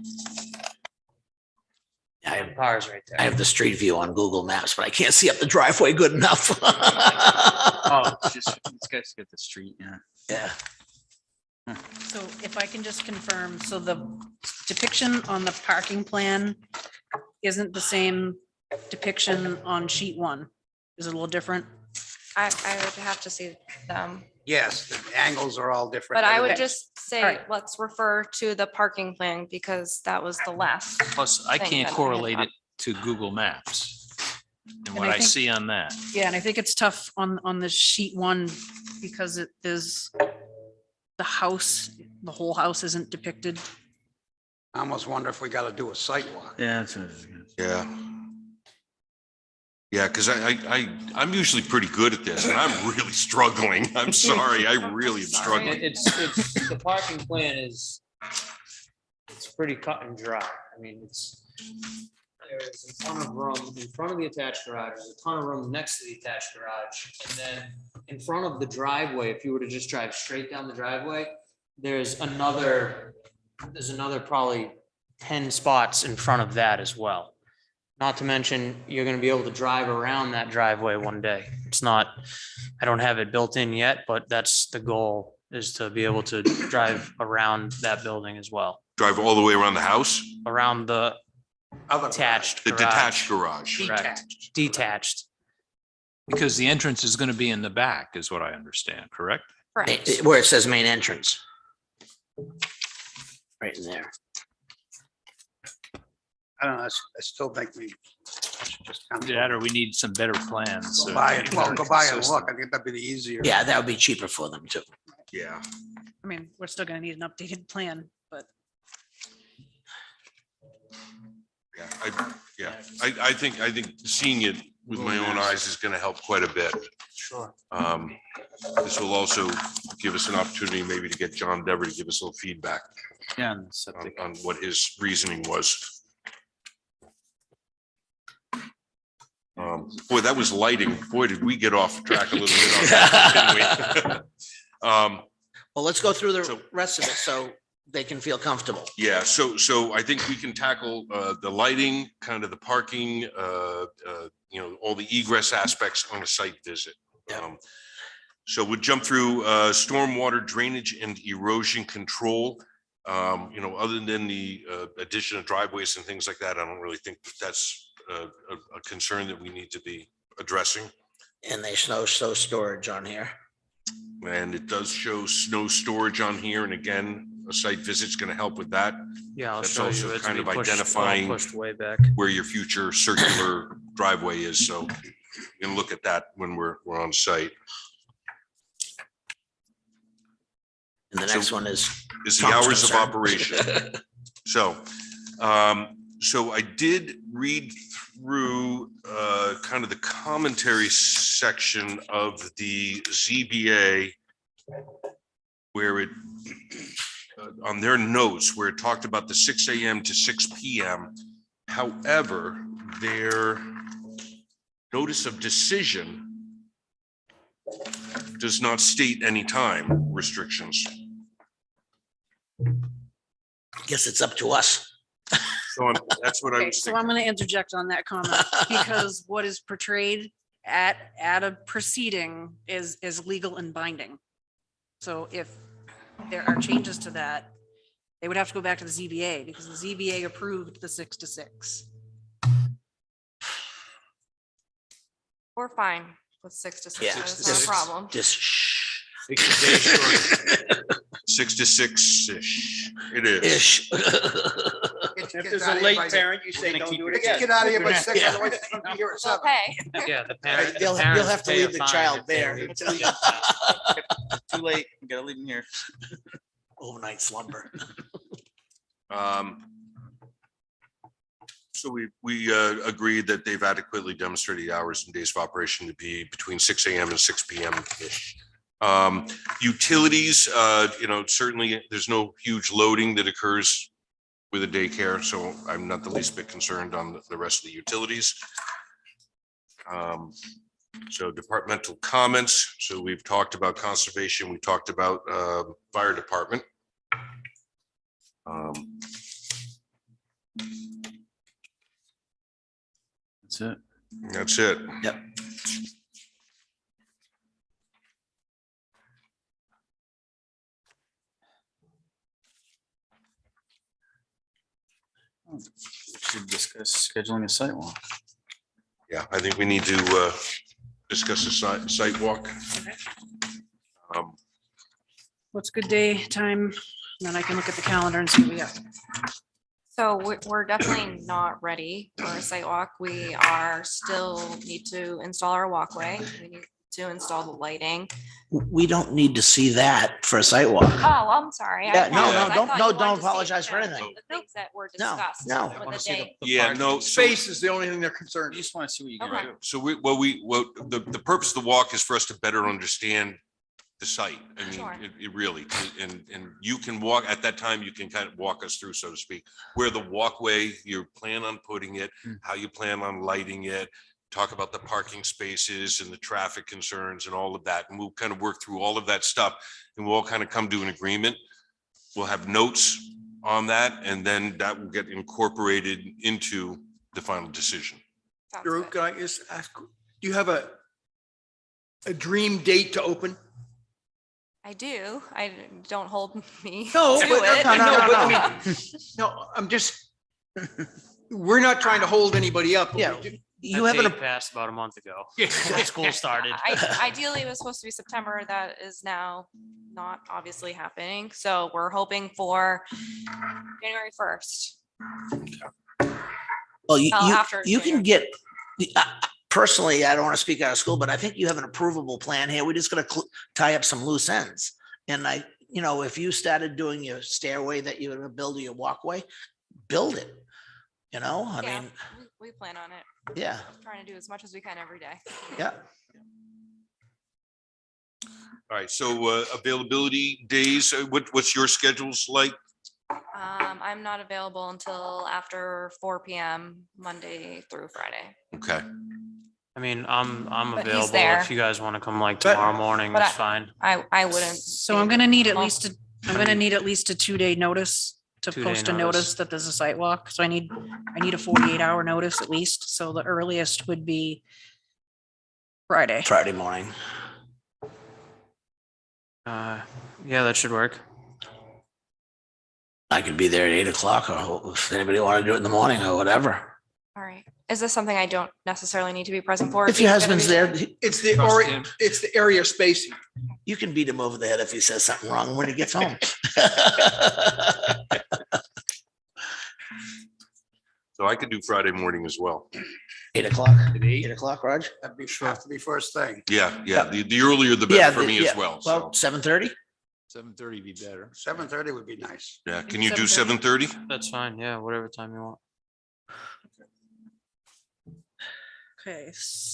I have, cars right there. I have the street view on Google Maps, but I can't see up the driveway good enough. Oh, it's just, this guy's got the street, yeah. Yeah, So if I can just confirm, so the depiction on the parking plan isn't the same depiction on sheet 1? Is it a little different? I would have to see them, Yes, the angles are all different. but I would everything. just say, Alright. let's refer to the parking plan because that was the last. Plus, I thing can't that I had correlate up. it to Google Maps. And And what I I think- see on that. Yeah, and I think it's tough on the sheet 1 because there's the house, the whole house isn't depicted. I almost wonder if we gotta do a site walk. Yeah, that's what I was gonna say. Yeah. Yeah, because I'm usually pretty good at this, and I'm really struggling. I'm sorry, I really am struggling. It's, the parking plan is, it's pretty cut and dry. I mean, there's a ton of room in front of the attached garage, there's a ton of room next to the attached garage. And then in front of the driveway, if you were to just drive straight down the driveway, there's another probably 10 spots in front of that as well. Not to mention, you're gonna be able to drive around that driveway one day. It's not, I don't have it built in yet, but that's the goal, is to be able to drive around that building as well, Drive all the way around the house, around the Other attached the garage. detached garage. Correct. Detached. Because the entrance is going to be in the back is what I understand, correct? Correct. where it says main entrance. Right in there. I don't know, I still think we should just kind of. That or we need some better plans. Go by and, well, go by and Consistent. look. I think that'd be the easier. Yeah, that would be cheaper for them too. Yeah. I mean, we're still gonna need an updated plan, but I think seeing it with my own eyes is gonna help quite a bit. Sure. This will also give us an opportunity maybe to get John Dever to give us a little feedback Yeah, and the septic. on what his reasoning was. Boy, that was lighting. Boy, did we get off track a little bit on that, didn't we? Well, let's go through So- the rest of it so they can feel comfortable. Yeah, so I think we can tackle the lighting, kind of the parking, all the egress aspects on a site visit. Yeah. So we'll jump through stormwater drainage and erosion control. Other than the addition of driveways and things like that, I don't really think that's a concern that we need to be addressing. And they show storage on here. And it does show snow storage on here, and again, a site visit's going to help with that. Yeah, I'll That's show also you. It's kind being of pushed- all identifying- Pushed way back. Where your future circular driveway is, so you can look at that when we're on site. And the So- next one is. Is the Tom's hours of concern. operation. So I did read through kind of the commentary section of the ZBA where it on their notes where it talked about the 6 a.m. to 6 p.m. However, their notice of decision does not state any time restrictions. Guess it's up to us. So that's what I Okay, was so thinking. I'm going to interject on that comment because what is portrayed at a proceeding is legal and binding. So if there are changes to that, they would have to go back to the ZBA because the ZBA approved the 6 to 6. We're fine with 6 to 6. Yeah. That's not a problem. Just shh. 6 to 6-ish. It is. Ish. If there's a late parent, you say, don't do it again. Get out of here by 6, Yeah. otherwise it's gonna be here at 7. Okay. Yeah, the parent. You'll the you'll parents have to pay leave a the fine child if they there. leave. Too late. You gotta leave them here. Overnight slumber. So we agreed that they've adequately demonstrated the hours and days of operation to be between 6 a.m. and 6 p.m.-ish. Utilities, certainly there's no huge loading that occurs with a daycare, so I'm not the least bit concerned on the rest of the utilities. So departmental comments. So we've talked about conservation. We talked about fire department. That's it. That's it. Yep. Should discuss scheduling a site walk. Yeah, I think we need to discuss the site walk. What's good day, time? And then I can look at the calendar and see what we got. So we're definitely not ready for a site walk. We are still need to install our walkway. We need to install the lighting. We don't need to see that for a sidewalk. Oh, I'm sorry. I Yeah, no, apologize. I don't- thought no, you wanted don't to see, apologize for yeah, anything. The things that were No, discussed no. for Wanna the see day. Yeah, no. Space is the only thing they're concerned. You just want to see what you can Okay. do. So the purpose of the walk is for us to better understand the site. I mean, Sure. it really, and you can walk, at that time, you can kind of walk us through, so to speak, where the walkway, you plan on putting it, how you plan on lighting it, talk about the parking spaces and the traffic concerns and all of that. And we'll kind of work through all of that stuff and we'll all kind of come to an agreement. We'll have notes on that and then that will get incorporated into the final decision. Sounds Drew, good. can I just ask, do you have a dream date to open? I do. I don't hold me No, to but, it. no, but I mean, no, I'm just, we're not trying to hold anybody up. but we Yeah. do- You That haven't, date passed about a month ago. Yeah. When school started. Ideally, it was supposed to be September. That is now not obviously happening. So we're hoping for January 1st. well, you, Well, you, after you can January. get, personally, I don't want to speak out of school, but I think you have an approvable plan here. We're just gonna tie up some loose ends. And if you started doing your stairway that you're gonna build or your walkway, build it. you know, I Yeah, mean, we plan on it, yeah, trying to do as much as we can every day. yeah. All right, so availability days, what's your schedules like? I'm not available until after 4 PM, Monday through Friday. Okay, I mean, I'm But he's available there. if you guys want to come like tomorrow morning, but it's I- fine. I wouldn't. So I'm gonna need at Well, least, I'm gonna need at least a 2-day notice to 2-day post a notice. notice that there's a site walk. So I need a 48-hour notice at least. So the earliest would be Friday. Friday morning. Yeah, that should work. I could be there at 8 o'clock, or if anybody want to do it in the morning or whatever. All right. Is this something I don't necessarily need to be present for? If your He's gonna husband's be there, Trust him. It's the area spacing. you can beat him over the head if he says something wrong when he gets home. so I could do Friday morning as well. 8 o'clock, 8 o'clock, Raj? That'd be, have to be first thing. Yeah, the earlier the Yeah, better for me as yeah. well. Well, So, 7:30? 7:30 be better. 7:30 would be nice. yeah, can you do 7:30? That's fine. Yeah, whatever time you want. Okay.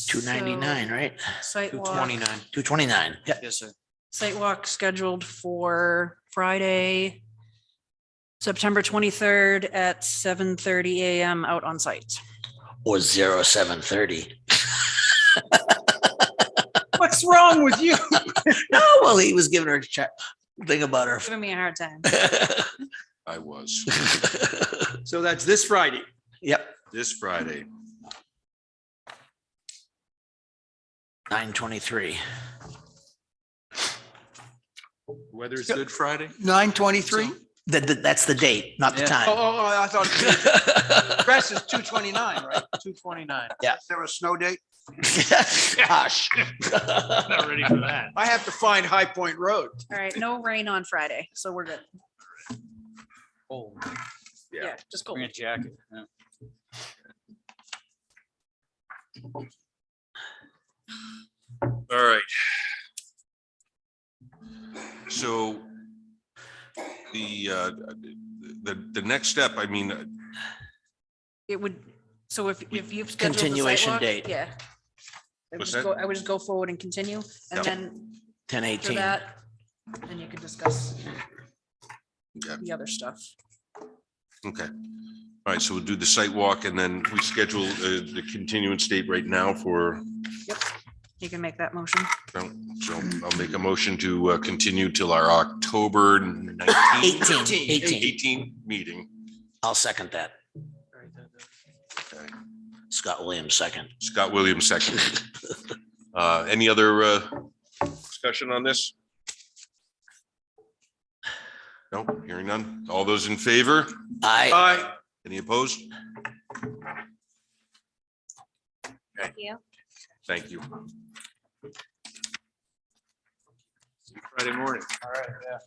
299, right? Site walk, 229. 229. Yeah. Yes, sir. site walk scheduled for Friday, September 23rd at 7:30 AM out on site. Or 07:30. What's wrong with you? No, well, he was giving her a chat thing about her. Giving me a hard time. I was, So that's this Friday. Yep, this Friday. 9:23. Weather's good Friday? 9:23? That's the date, not the Oh, time. I thought the press is 2:29, right? 229. Is there a snow date? Gosh. Not ready for that. I have to find High Point Road. All right, no rain on Friday, so we're good. Oh, Yeah, just go. bring a jacket. Yeah. All right. So the next step, I mean, It would, so if you've scheduled the Continuation sidewalk, date. yeah. I would What's just that? go, I would just go forward and continue, and Yep. then 10:18. after that, then you could discuss Yeah. the other stuff. okay. All right, so we'll do the site walk and then we schedule the continuance date right now for, You can make that motion. so I'll make a motion to continue till our October 19th. 18. Meeting. I'll second that. Okay. Scott Williams, second. Scott Williams, second. Any other discussion on this? No, hearing none. All those in favor? I, Any opposed? Thank you. Thank you. Friday morning. All right, yeah.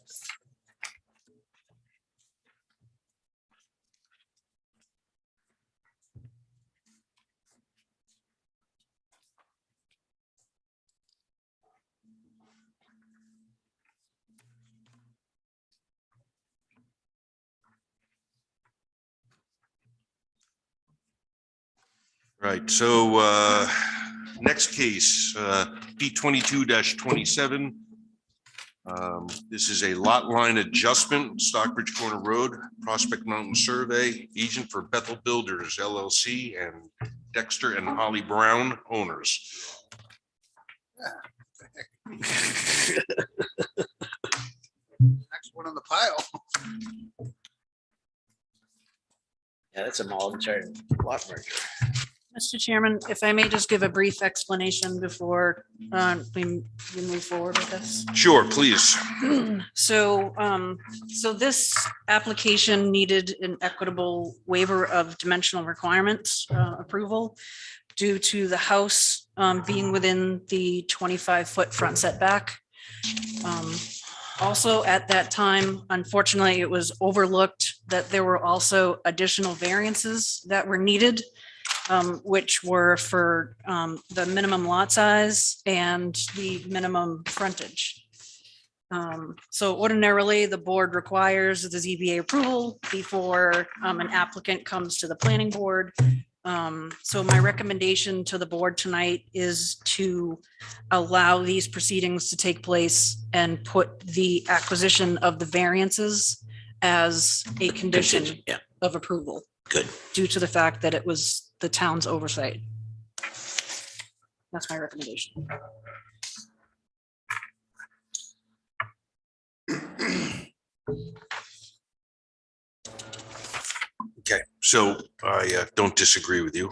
Right, so next case, P 22-27. This is a lot line adjustment, Stockbridge Corner Road, Prospect Mountain Survey, agent for Bethel Builders LLC and Dexter and Holly Brown owners. Next one on the pile. yeah, that's a voluntary lot merger. Mr. Chairman, if I may just give a brief explanation before we move forward with this. Sure, please. So, so this application needed an equitable waiver of dimensional requirements approval due to the house being within the 25-foot front setback. Also, at that time, unfortunately, it was overlooked that there were also additional variances that were needed, which were for the minimum lot size and the minimum frontage. So ordinarily, the board requires the ZBA approval before an applicant comes to the planning board. So my recommendation to the board tonight is to allow these proceedings to take place and put the acquisition of the variances as a condition Contingent, yeah, of approval good. due to the fact that it was the town's oversight. That's my recommendation. Okay, so I don't disagree with you.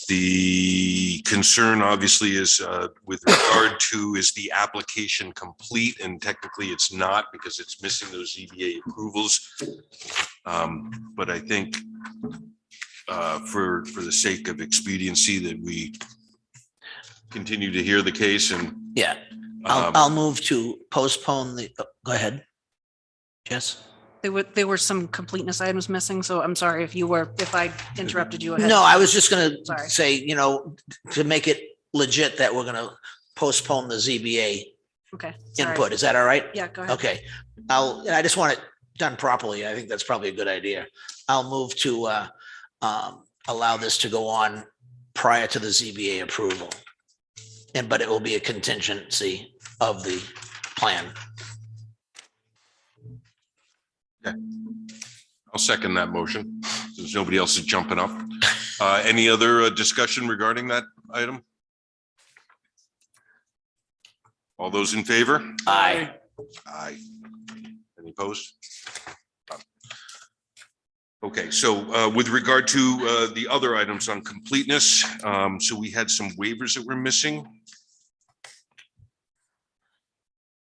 The concern obviously is with regard to, is the application complete? And technically it's not, because it's missing those ZBA approvals. But I think for the sake of expediency, that we continue to hear the case and Yeah, Um, I'll move to postpone the, go ahead. Jess? There were some completeness items missing, so I'm sorry if I interrupted you ahead. No, I was just gonna Sorry. say, to make it legit that we're gonna postpone the ZBA Okay. sorry. input. Is that all right? Yeah, go ahead. Okay, I just want it done properly. I think that's probably a good idea. I'll move to allow this to go on prior to the ZBA approval. But it will be a contingency of the plan. I'll second that motion. There's nobody else is jumping up. Any other discussion regarding that item? All those in favor? Aye. Aye. Any opposed? Okay, so with regard to the other items on completeness, so we had some waivers that were missing.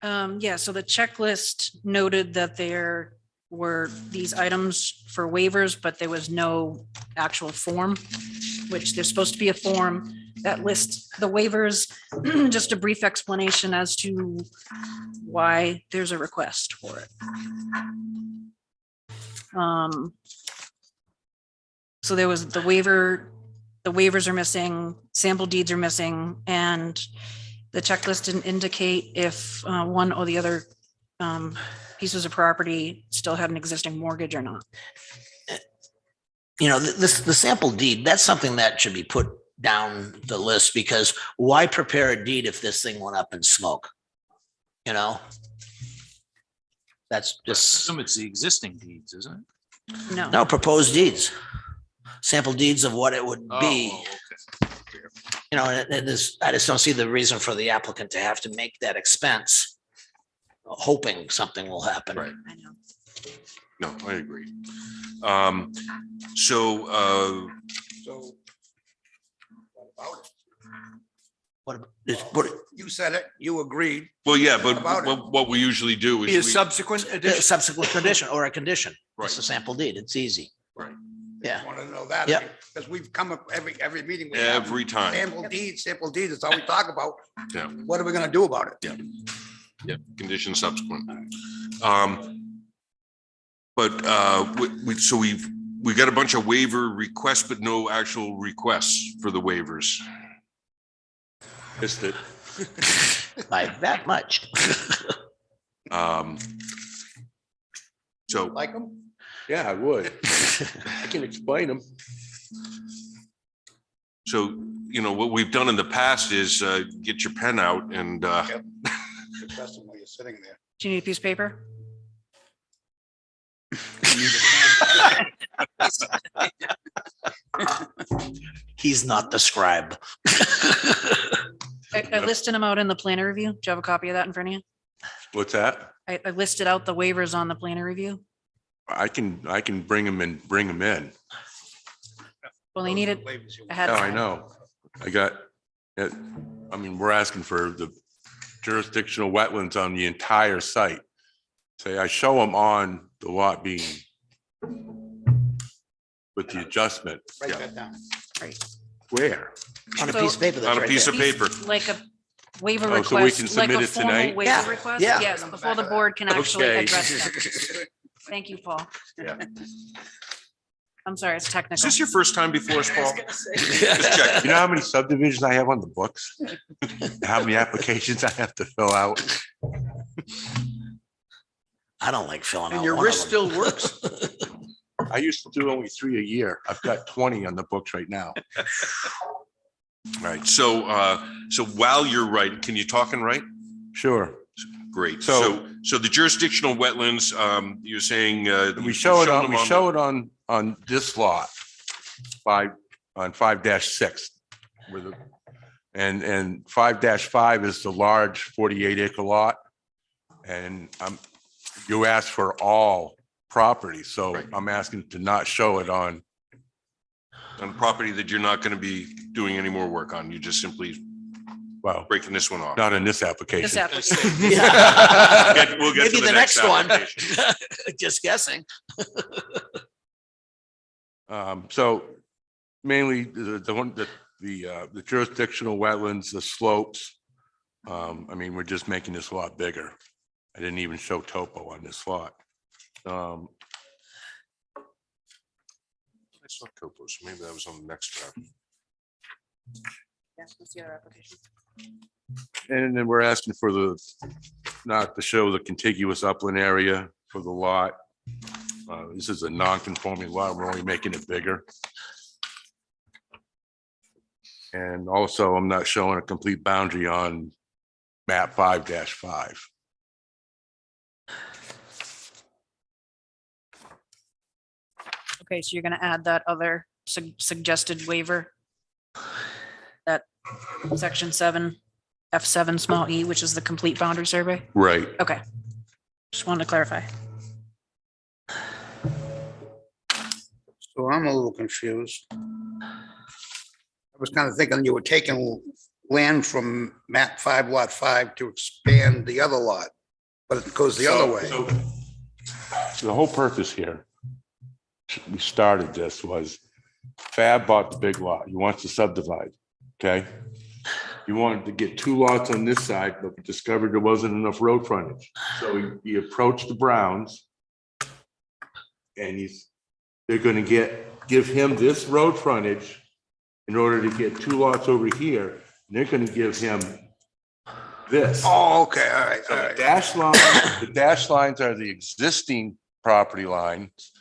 Yeah, so the checklist noted that there were these items for waivers, but there was no actual form, which there's supposed to be a form that lists the waivers. Just a brief explanation as to why there's a request for it. So there was the waiver, the waivers are missing, sample deeds are missing, and the checklist didn't indicate if one or the other pieces of property still had an existing mortgage or not. The sample deed, that's something that should be put down the list, because why prepare a deed if this thing went up in smoke? That's just, Assume it's the existing deeds, isn't it? no, proposed deeds. Sample deeds of what it would be. Oh, okay. And I just don't see the reason for the applicant to have to make that expense, hoping something will happen. Right. I know. No, I agree. So So. What You said it, you agreed. well, yeah, but About it. what we usually do Be a is we- subsequent a addition. subsequent condition or a condition. It's a Right. sample deed. It's easy. Right. Yeah. Want to know that? Yep. Because we've come up every meeting. we have, every time. Sample deeds, that's all we talk about. Yeah. What are we gonna do about it? Yep, condition subsequent. But so we got a bunch of waiver requests, but no actual requests for the waivers. Missed it. By that much. So, Like them? Yeah, I would. I can explain them. so, what we've done in the past is get your pen out and Trust them while you're sitting there. Do you need a piece of paper? He's not the scribe. I listed them out in the planner review. Do you have a copy of that in front of you? What's that? I listed out the waivers on the planner review. I can bring them in. Well, they needed ahead No, of I time. know. We're asking for the jurisdictional wetlands on the entire site. Say, I show them on the lot being with the adjustment. Write that down. Where? On a piece of paper. that's on a right piece there. of paper. Like a waiver Oh, so we request, can like submit a it formal tonight? waiver Yeah, request? yeah. Yes, before the board can actually Okay. address them. Thank you, Paul. Yeah. I'm sorry, it's Is technical. this your first time before us, Paul? Just check. You know how many subdivisions I have on the books? How many applications I have to fill out? I don't like filling out And your one of wrist them. still works? I used to do only 3 a year. I've got 20 on the books right now. All right, so while you're writing, can you talk and write? Sure. Great. So- So the jurisdictional wetlands, you're saying. We you've show it shown on, them on this lot, 5-6. Where the, and 5-5 is the large 48 acre lot. And you asked for all property, so Right. I'm asking to not show it on, property that you're not going to be doing any more work on. You just simply well, breaking this one off. not in this application. This application. Yeah. We'll get Maybe to the next one. application. Just guessing. So mainly the jurisdictional wetlands, the slopes. I mean, we're just making this lot bigger. I didn't even show topo on this lot. I saw topos. Maybe that was on the next draft. And then we're asking for not to show the contiguous upland area for the lot. This is a non-conforming lot. We're only making it bigger. And also, I'm not showing a complete boundary on map 5-5. Okay, so you're gonna add that other suggested waiver? That section 7, F7 small e, which is the complete boundary survey? Right. Okay. Just wanted to clarify. So I'm a little confused. I was kind of thinking you were taking land from map 5, lot 5 to expand the other lot, but it goes the other way. So the whole purpose here, we started this was Fab bought the big lot. He wants to subdivide, okay? He wanted to get 2 lots on this side, but we discovered there wasn't enough road frontage. So he approached the Browns and they're gonna give him this road frontage in order to get 2 lots over here. And they're gonna give him this. Oh, okay, all right, So all the right. dash lines are the existing property lines.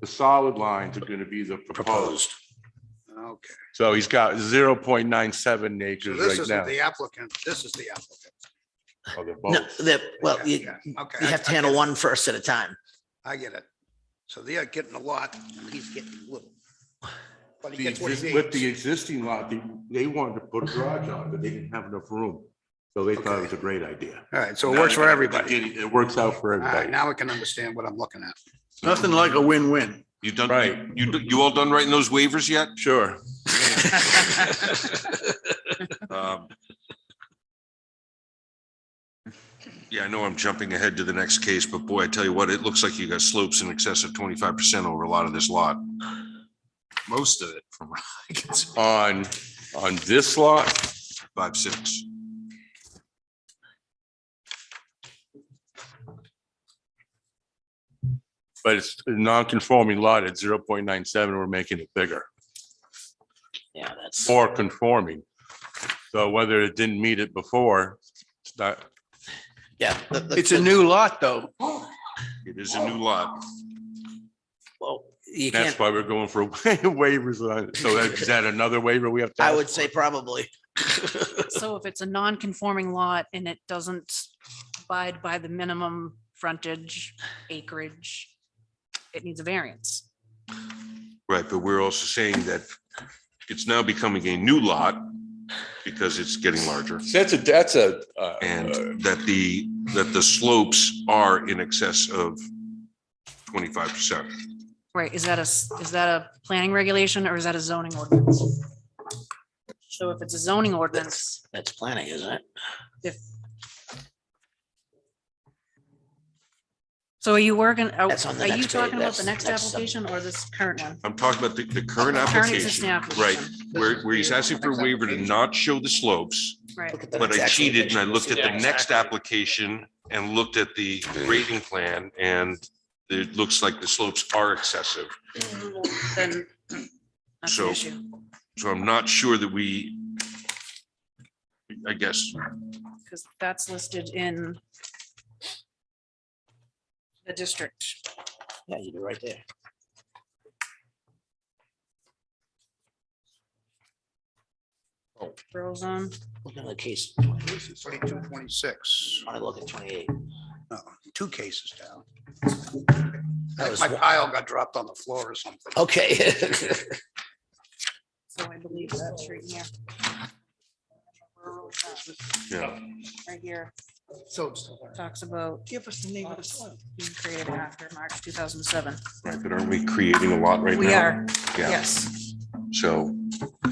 The solid lines are gonna be the proposed. Okay. So he's got 0.97 So acres this right is now. the applicant, this is the applicant. Oh, they're No, both. well, Yeah, you, yeah, okay, you have to handle one first at a time. I get it. So they are getting a lot, he's getting little. But he The gets what he With the needs. existing lot, they wanted to put a garage on, but they didn't have enough room. So they thought it was a great idea. All right, so it works for everybody. It works out for All right, everybody. now I can understand what I'm looking at. Nothing like a win-win. You done, Right. you all done writing those waivers yet? Sure. Yeah, I know I'm jumping ahead to the next case, but boy, I tell you what, it looks like you got slopes in excess of 25% over a lot of this lot. Most of it from what I can see. On this lot, 5-6. but it's a non-conforming lot at 0.97, we're making it bigger. Yeah, that's, Or conforming. So whether it didn't meet it before, it's not, yeah. It's a new lot, though. It is a new lot. Well, you that's can't, why we're going for waivers on it. So is that another waiver we have to? I ask would for? say probably. So if it's a non-conforming lot and it doesn't abide by the minimum frontage acreage, it needs a variance. Right, but we're also saying that it's now becoming a new lot because it's getting larger. That's a. And that the slopes are in excess of 25%. Right, is that a planning regulation or is that a zoning ordinance? So if it's a zoning ordinance, That's planning, isn't it? if. So are you working, are That's on the are you next page. talking about the That's- next that's application or this current one? I'm talking about the current Current existing application, right, application. where he's asking for a waiver to not show the slopes. Right, Look at the But I next cheated and I application. looked at the Yeah, next exactly. application and looked at the grading plan and it looks like the slopes are excessive. then that's So- an issue. So I'm not sure that I guess, Because that's listed in The district. Yeah, you're right there. Borough zone. Look at the case. 22, 26. I look at 28. No, 2 cases down. That was My one- pile got dropped on the floor or something. Okay. So I believe that's right here. Yeah. Right here, So it's still there. talks about Give us the name of the soil. being created after March 2007. Right, but aren't we creating a lot right now? We are, Yeah. yes. So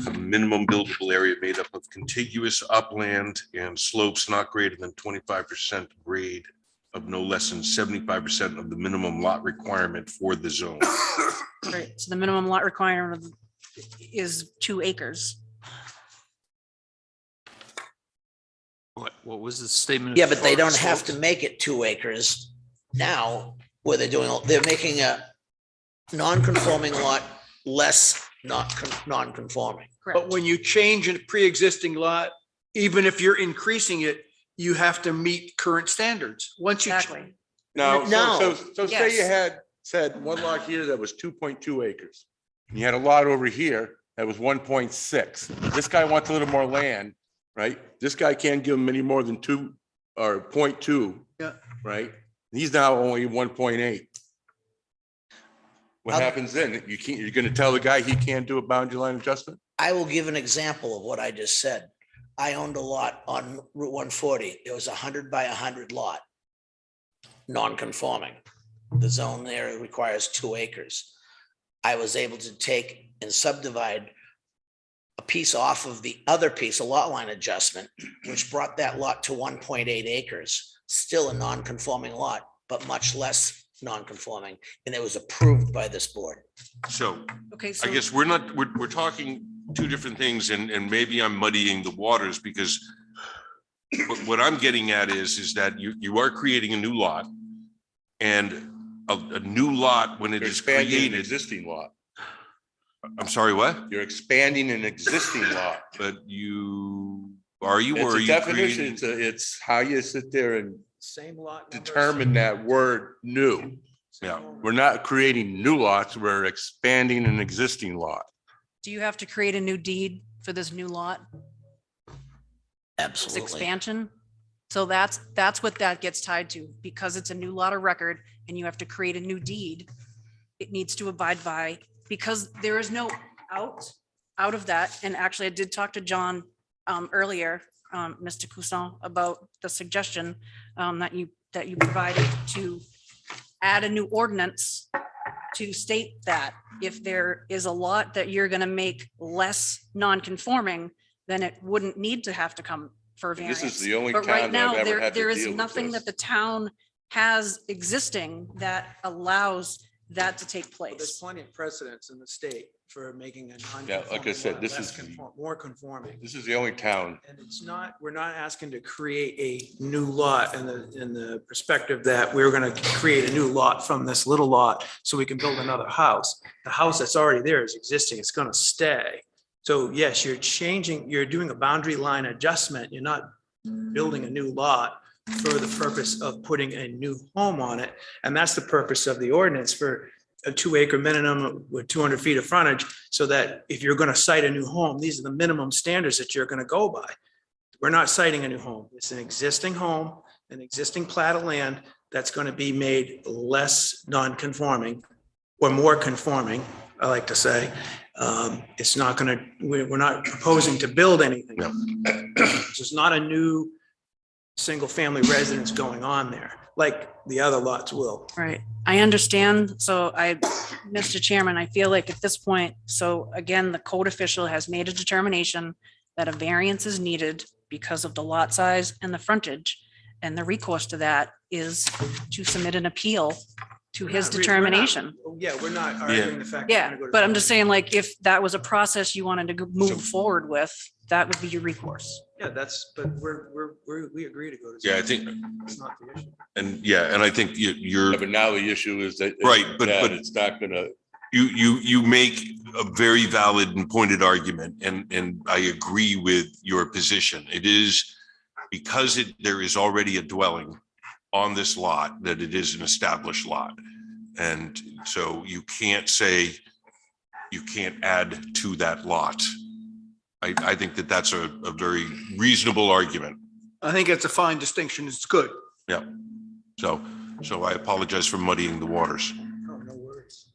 a minimum buildable area made up of contiguous upland and slopes not greater than 25% grade of no less than 75% of the minimum lot requirement for the zone. Right, so the minimum lot requirement is 2 acres. What was the statement? Yeah, but they don't have to make it 2 acres now, where they're making a non-conforming lot less non-conforming. But Correct. when you change a pre-existing lot, even if you're increasing it, you have to meet current standards. Once you, Exactly. No, No. so say you Yes. had said one lot here that was 2.2 acres. And you had a lot over here that was 1.6. This guy wants a little more land, right? This guy can't give him any more than 2 or 0.2. Yeah. Right? He's now only 1.8. What I'll- happens then? You're gonna tell the guy he can't do a boundary line adjustment? I will give an example of what I just said. I owned a lot on Route 140. It was 100 by 100 lot. Non-conforming. The zone there requires 2 acres. I was able to take and subdivide a piece off of the other piece, a lot line adjustment, which brought that lot to 1.8 acres. Still a non-conforming lot, but much less non-conforming, and it was approved by this board. So Okay, so I guess we're talking 2 different things and maybe I'm muddying the waters because what I'm getting at is that you are creating a new lot and a new lot when it You're is expanding an created. existing lot. I'm sorry, what? You're expanding an existing lot. But you, are you, or It's are a you definition. creating? It's how you sit there and Same lot. number, determine same- that word new. same Yeah. owner. We're not creating new lots, we're expanding an existing lot. do you have to create a new deed for this new lot? This Absolutely. expansion? So that's what that gets tied to, because it's a new lot of record and you have to create a new deed. It needs to abide by, because there is no out of that. And actually, I did talk to John earlier, Mr. Cousin, about the suggestion that you provided to add a new ordinance to state that if there is a lot that you're gonna make less non-conforming, then it wouldn't need to have to come for a This variance. is the only But right town that now, I've ever there, had to there is deal with nothing this. that the town has existing that allows that to take Well, There's place. plenty of precedents in the state for making a non. Yeah, like I said, this is- More conforming. This is the only town. And it's not, we're not asking to create a new lot in the perspective that we're gonna create a new lot from this little lot so we can build another house. The house that's already there is existing, it's gonna stay. So yes, you're doing a boundary line adjustment, you're not building a new lot for the purpose of putting a new home on it. And that's the purpose of the ordinance for a 2 acre minimum with 200 feet of frontage, so that if you're gonna site a new home, these are the minimum standards that you're gonna go by. We're not citing a new home. It's an existing home, an existing plat of land that's gonna be made less non-conforming or more conforming, I like to say. It's not gonna, we're not proposing to build anything. No. There's not a new single-family residence going on there, like the other lots will. Right. I understand. So Mr. Chairman, I feel like at this point, so again, the code official has made a determination that a variance is needed because of the lot size and the frontage. And the recourse to that is to submit an appeal to his determination. Yeah, we're not arguing the fact. Yeah, but I'm just saying, like, if that was a process you wanted to move forward with, that would be your recourse. Yeah, but we agree to go to. Yeah, I think, It's not the issue. and I think you're. Yeah, but now the issue is that. Right, but- that it's not gonna, You make a very valid and pointed argument, and I agree with your position. It is because there is already a dwelling on this lot, that it is an established lot. And so you can't say you can't add to that lot. I think that that's a very reasonable argument. I think it's a fine distinction. It's good. Yeah. So I apologize for muddying the waters. Oh, no worries.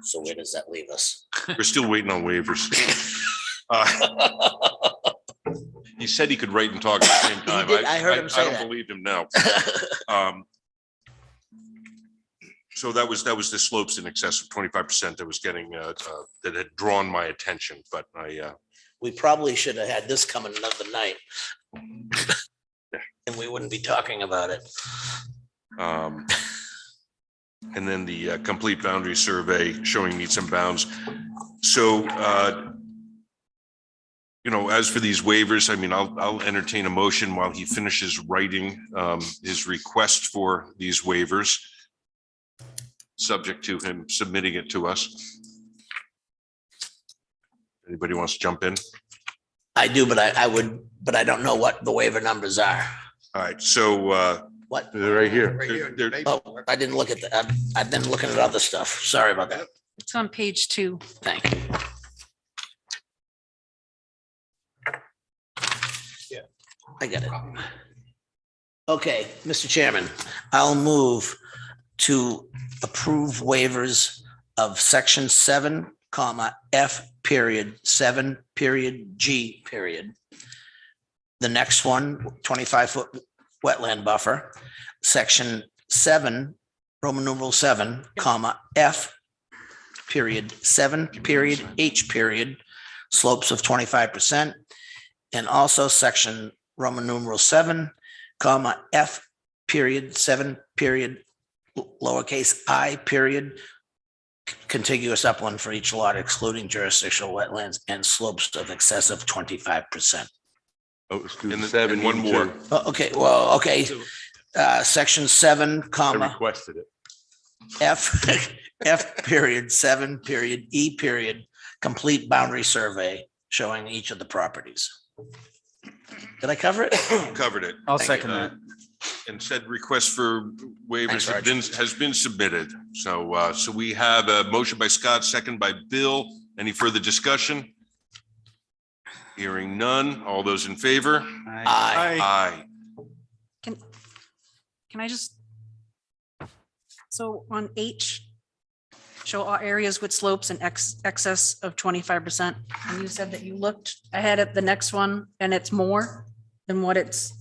So where does that leave us? We're still waiting on waivers. He said he could write and talk at the same time. did. I heard him say I that. don't believe him now. So that was the slopes in excess of 25% that was getting, that had drawn my attention, but We probably should have had this come another night. And we wouldn't be talking about it. and then the complete boundary survey showing meets and bounds. So, as for these waivers, I mean, I'll entertain a motion while he finishes writing his request for these waivers, subject to him submitting it to us. Anybody wants to jump in? I do, but but I don't know what the waiver numbers are. All right, so What? They're right here. Right here. There- Oh, I didn't look at that. I've been looking at other stuff. Sorry about that. It's on page 2. Thank you. Yeah. I get it. Okay, Mr. Chairman, I'll move to approve waivers of section 7, F period 7 period G period. The next one, 25-foot wetland buffer, section 7, Roman numeral 7, F period 7 period H period, slopes of 25%. And also section Roman numeral 7, F period 7 period lowercase I period, contiguous upland for each lot excluding jurisdictional wetlands and slopes of excess of 25%. Oh, let's do And then- 7, and one more. Okay, well, okay, section 7, I requested it. F period 7 period E period, complete boundary survey showing each of the properties. Did I cover it? Covered it. I'll Thank second you. that. And said request for waivers Thanks, has been submitted. So, so we have a motion by Scott, second by Bill. Any further discussion? Hearing none. All those in favor? Aye. Aye. Can I just? So on H, show all areas with slopes in excess of 25%. And you said that you looked ahead at the next one and it's more than what it's,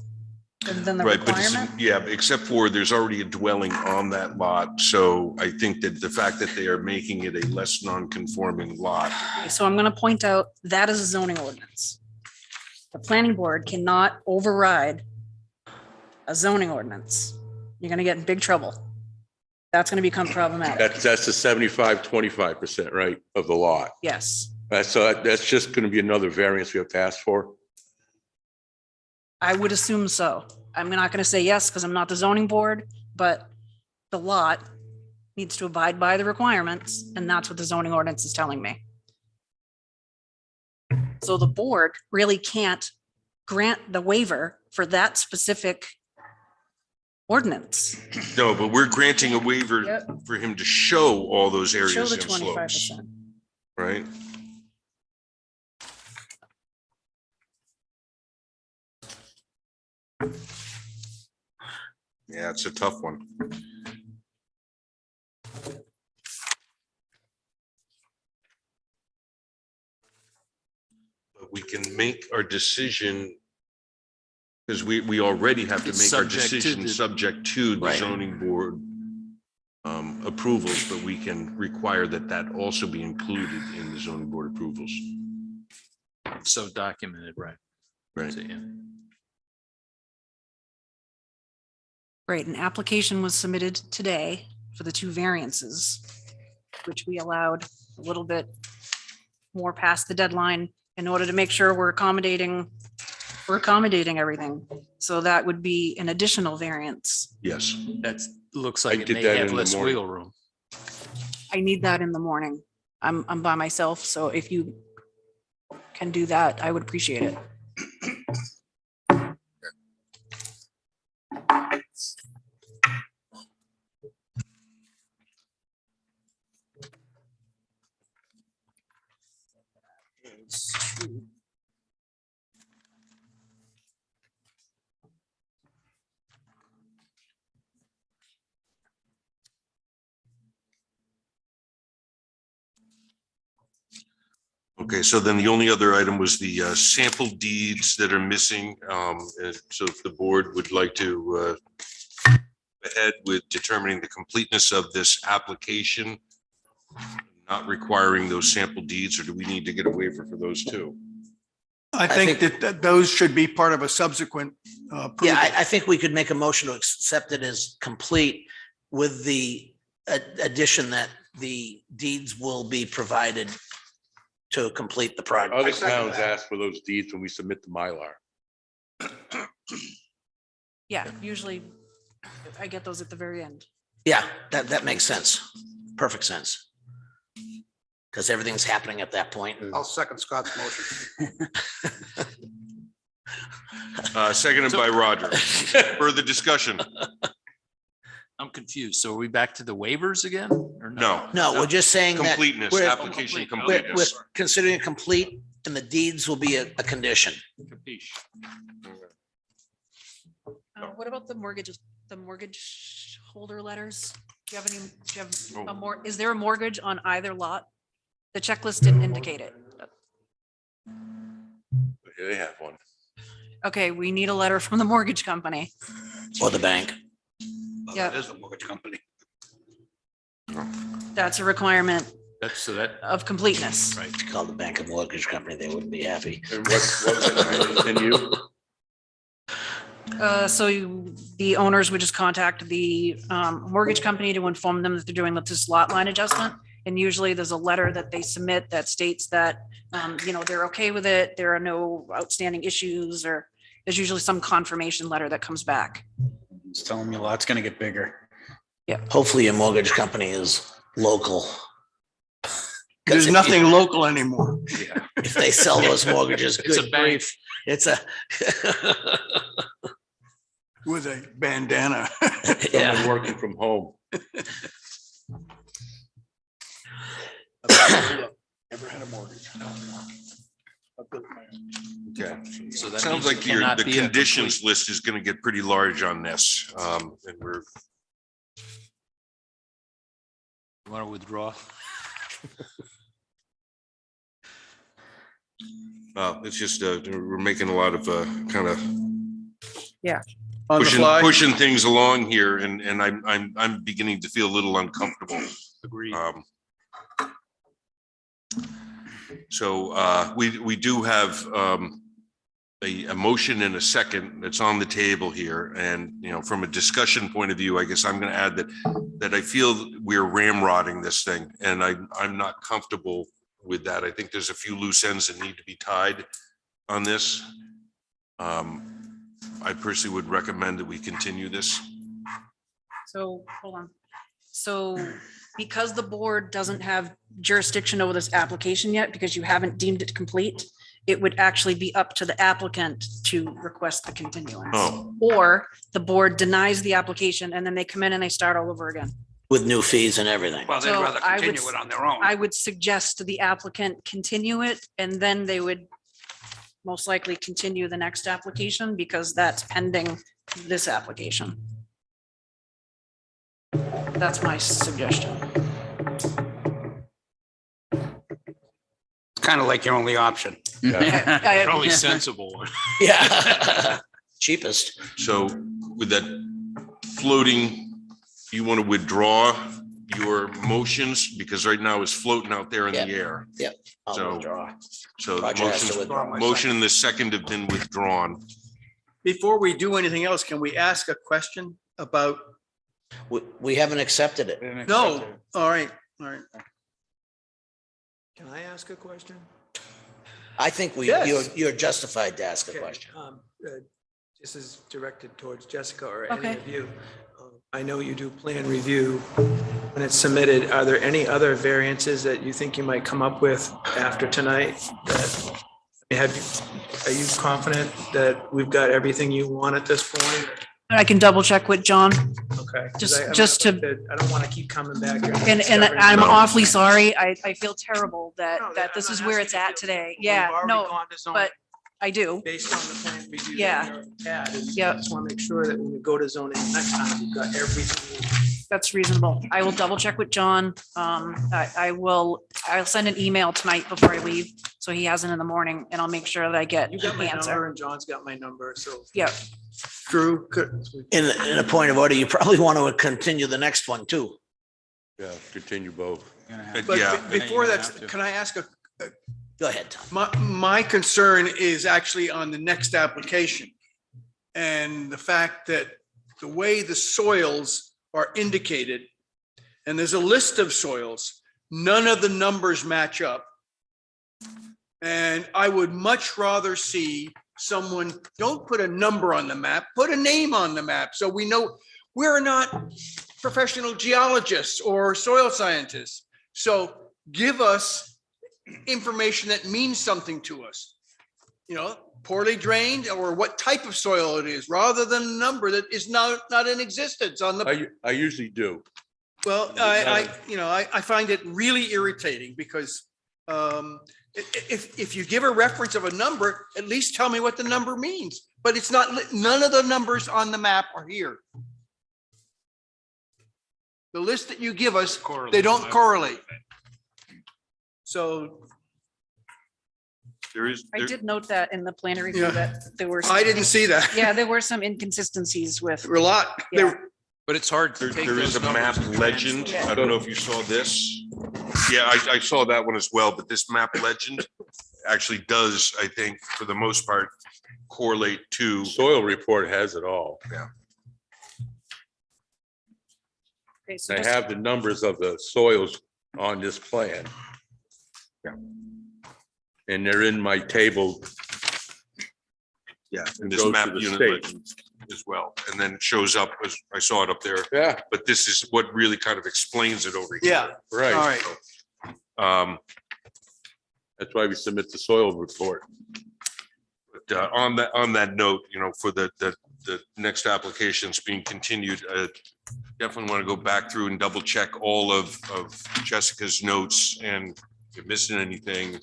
than the Right, but it's, requirement? yeah, except for there's already a dwelling on that lot. So I think that the fact that they are making it a less non-conforming lot. So I'm going to point out that is a zoning ordinance. The planning board cannot override a zoning ordinance. You're going to get in big trouble. That's going to become problematic. That's the 75-25%, right, of the lot. Yes, So that's just going to be another variance we have to ask for. I would assume so. I'm not going to say yes because I'm not the zoning board, but the lot needs to abide by the requirements, and that's what the zoning ordinance is telling me. So the board really can't grant the waiver for that specific ordinance. No, but we're granting a waiver Yep. for him to show all those Show areas the and slopes, 25%. right? Yeah, it's a tough one. But we can make our decision because we already have to It's make our subject to decision the- subject to the Right. zoning board approvals, but we can require that that also be included in the zoning board approvals. So documented, right? Right. So, yeah. Great, an application was submitted today for the 2 variances, which we allowed a little bit more past the deadline in order to make sure we're accommodating everything. So that would be an additional variance. Yes. That's, looks I like it did may that have in the less morning. wiggle room. I need that in the morning. I'm by myself, so if you can do that, I would appreciate it. Okay, so then the only other item was the sample deeds that are missing. So if the board would like to ahead with determining the completeness of this application, not requiring those sample deeds, or do we need to get a waiver for those too? I think that those should be part of a subsequent approval. Yeah, I think we could make a motion to accept it as complete with the addition that the deeds will be provided to complete the project. Other towns ask for those deeds when we submit the Mylar. Yeah, usually I get those at the very end. Yeah, that makes sense. Perfect sense. Because everything's happening at that point. And I'll second Scott's motion. Seconded by Roger. Further discussion? I'm confused. So are we back to the waivers again or No. no, we're just saying that Completeness, we're- application we're completeness. considering it complete and the deeds will be a condition. Capiche. What about the mortgages, the mortgage holder letters? Do you have any, is there a mortgage on either lot? The checklist didn't indicate it. They have one. Okay, we need a letter from the mortgage company. Or the bank. Well, Yeah. That is a mortgage company. That's a requirement That's so that, of completeness. right. If you call the bank a mortgage company, they wouldn't be happy. And what can you? The owners would just contact the mortgage company to inform them that they're doing this lot line adjustment. And usually there's a letter that they submit that states that, they're okay with it. There are no outstanding issues, or there's usually some confirmation letter that comes back. It's telling me a lot's gonna get bigger. Hopefully your mortgage company is local. 'Cause There's if you- nothing local anymore. If they sell those mortgages, It's a good bank. grief. It's a. With a bandana. Yeah. Someone working from home. Never had a mortgage. Okay. So that Sounds means it like cannot the be a conditions complete- list is going to get pretty large on this. And we're, You want to withdraw? it's just, we're making a lot of kind of On the fly. pushing things along here, and I'm beginning to feel a little uncomfortable. Agreed. So we do have a motion and a second that's on the table here. And, from a discussion point of view, I guess I'm going to add that I feel we're ramrodding this thing, and I'm not comfortable with that. I think there's a few loose ends that need to be tied on this. I personally would recommend that we continue this. So, hold on. So because the board doesn't have jurisdiction over this application yet, because you haven't deemed it complete, it would actually be up to the applicant to request the continuance. Oh. Or the board denies the application and then they come in and they start all over again. With new fees and everything. Well, they'd So rather I would continue it on their own. I would suggest to the applicant continue it, and then they would most likely continue the next application, because that's pending this application. That's my suggestion. It's kind of like your only option. I- Probably sensible. Yeah. Cheapest. So with that floating, you want to withdraw your motions, because right now it's floating out there in the air. I'll So- withdraw. So the Roger has to motion, withdraw. motion and the second have been withdrawn. Before we do anything else, can we ask a question about? We haven't accepted it. No, all right. Can I ask a question? I think Yes. you're justified to ask a Okay, question. This is directed towards Jessica or Okay. any of you. I know you do plan review when it's submitted. Are there any other variances that you think you might come up with after tonight? Are you confident that we've got everything you want at this point? I can double check with John. Okay. 'Cause Just- I mean, just I'd like I don't want to keep coming back. And I'm No. awfully sorry. I feel terrible No, that this I'm is not where asking it's you at to- today. we've Yeah, already no, gone to zoning but I do. Based on the plan review. Yeah. that we had, and Yeah. I just want to make sure that when we go to zoning next time, we've got everything. That's reasonable. I will double check with John. I'll send an email tonight before I leave, so he has it in the morning, and I'll make sure that I get You got an my number answer. and John's got my number, so. Yeah, Drew, could. In a point of order, you probably want to continue the next one too. Yeah, continue both. But Yeah. before that, can I ask Go ahead, Tom. my concern is actually on the next application. And the fact that the way the soils are indicated, and there's a list of soils, none of the numbers match up. And I would much rather see someone, don't put a number on the map, put a name on the map, so we know we're not professional geologists or soil scientists. So give us information that means something to us. You know, poorly drained, or what type of soil it is, rather than a number that is not in existence on the. I usually do. Well, I find it really irritating because if you give a reference of a number, at least tell me what the number means. But it's not, none of the numbers on the map are here. The list that you give us, they don't correlate. So There is, I there- did note that in the planner review Yeah. that there were. I didn't see that. Yeah, there were some inconsistencies with. There were a lot. Yeah. But it's hard to there take there is those a map numbers and legend. Yeah. I don't know if you saw this. Yeah, I saw that one as well, but this map legend actually does, I think, for the most part, correlate to. Soil report has it all. Okay, so I just- have the numbers of the soils on this plan. And they're in my table. Yeah. And this Goes to map the unit state. legend as well. And then it shows up, as I saw it up there, Yeah, but this is what really kind of explains it over here. Yeah, all right. right. That's why we submit the soil report. But on that note, you know, for the next applications being continued, definitely want to go back through and double check all of Jessica's notes, and if you're missing anything,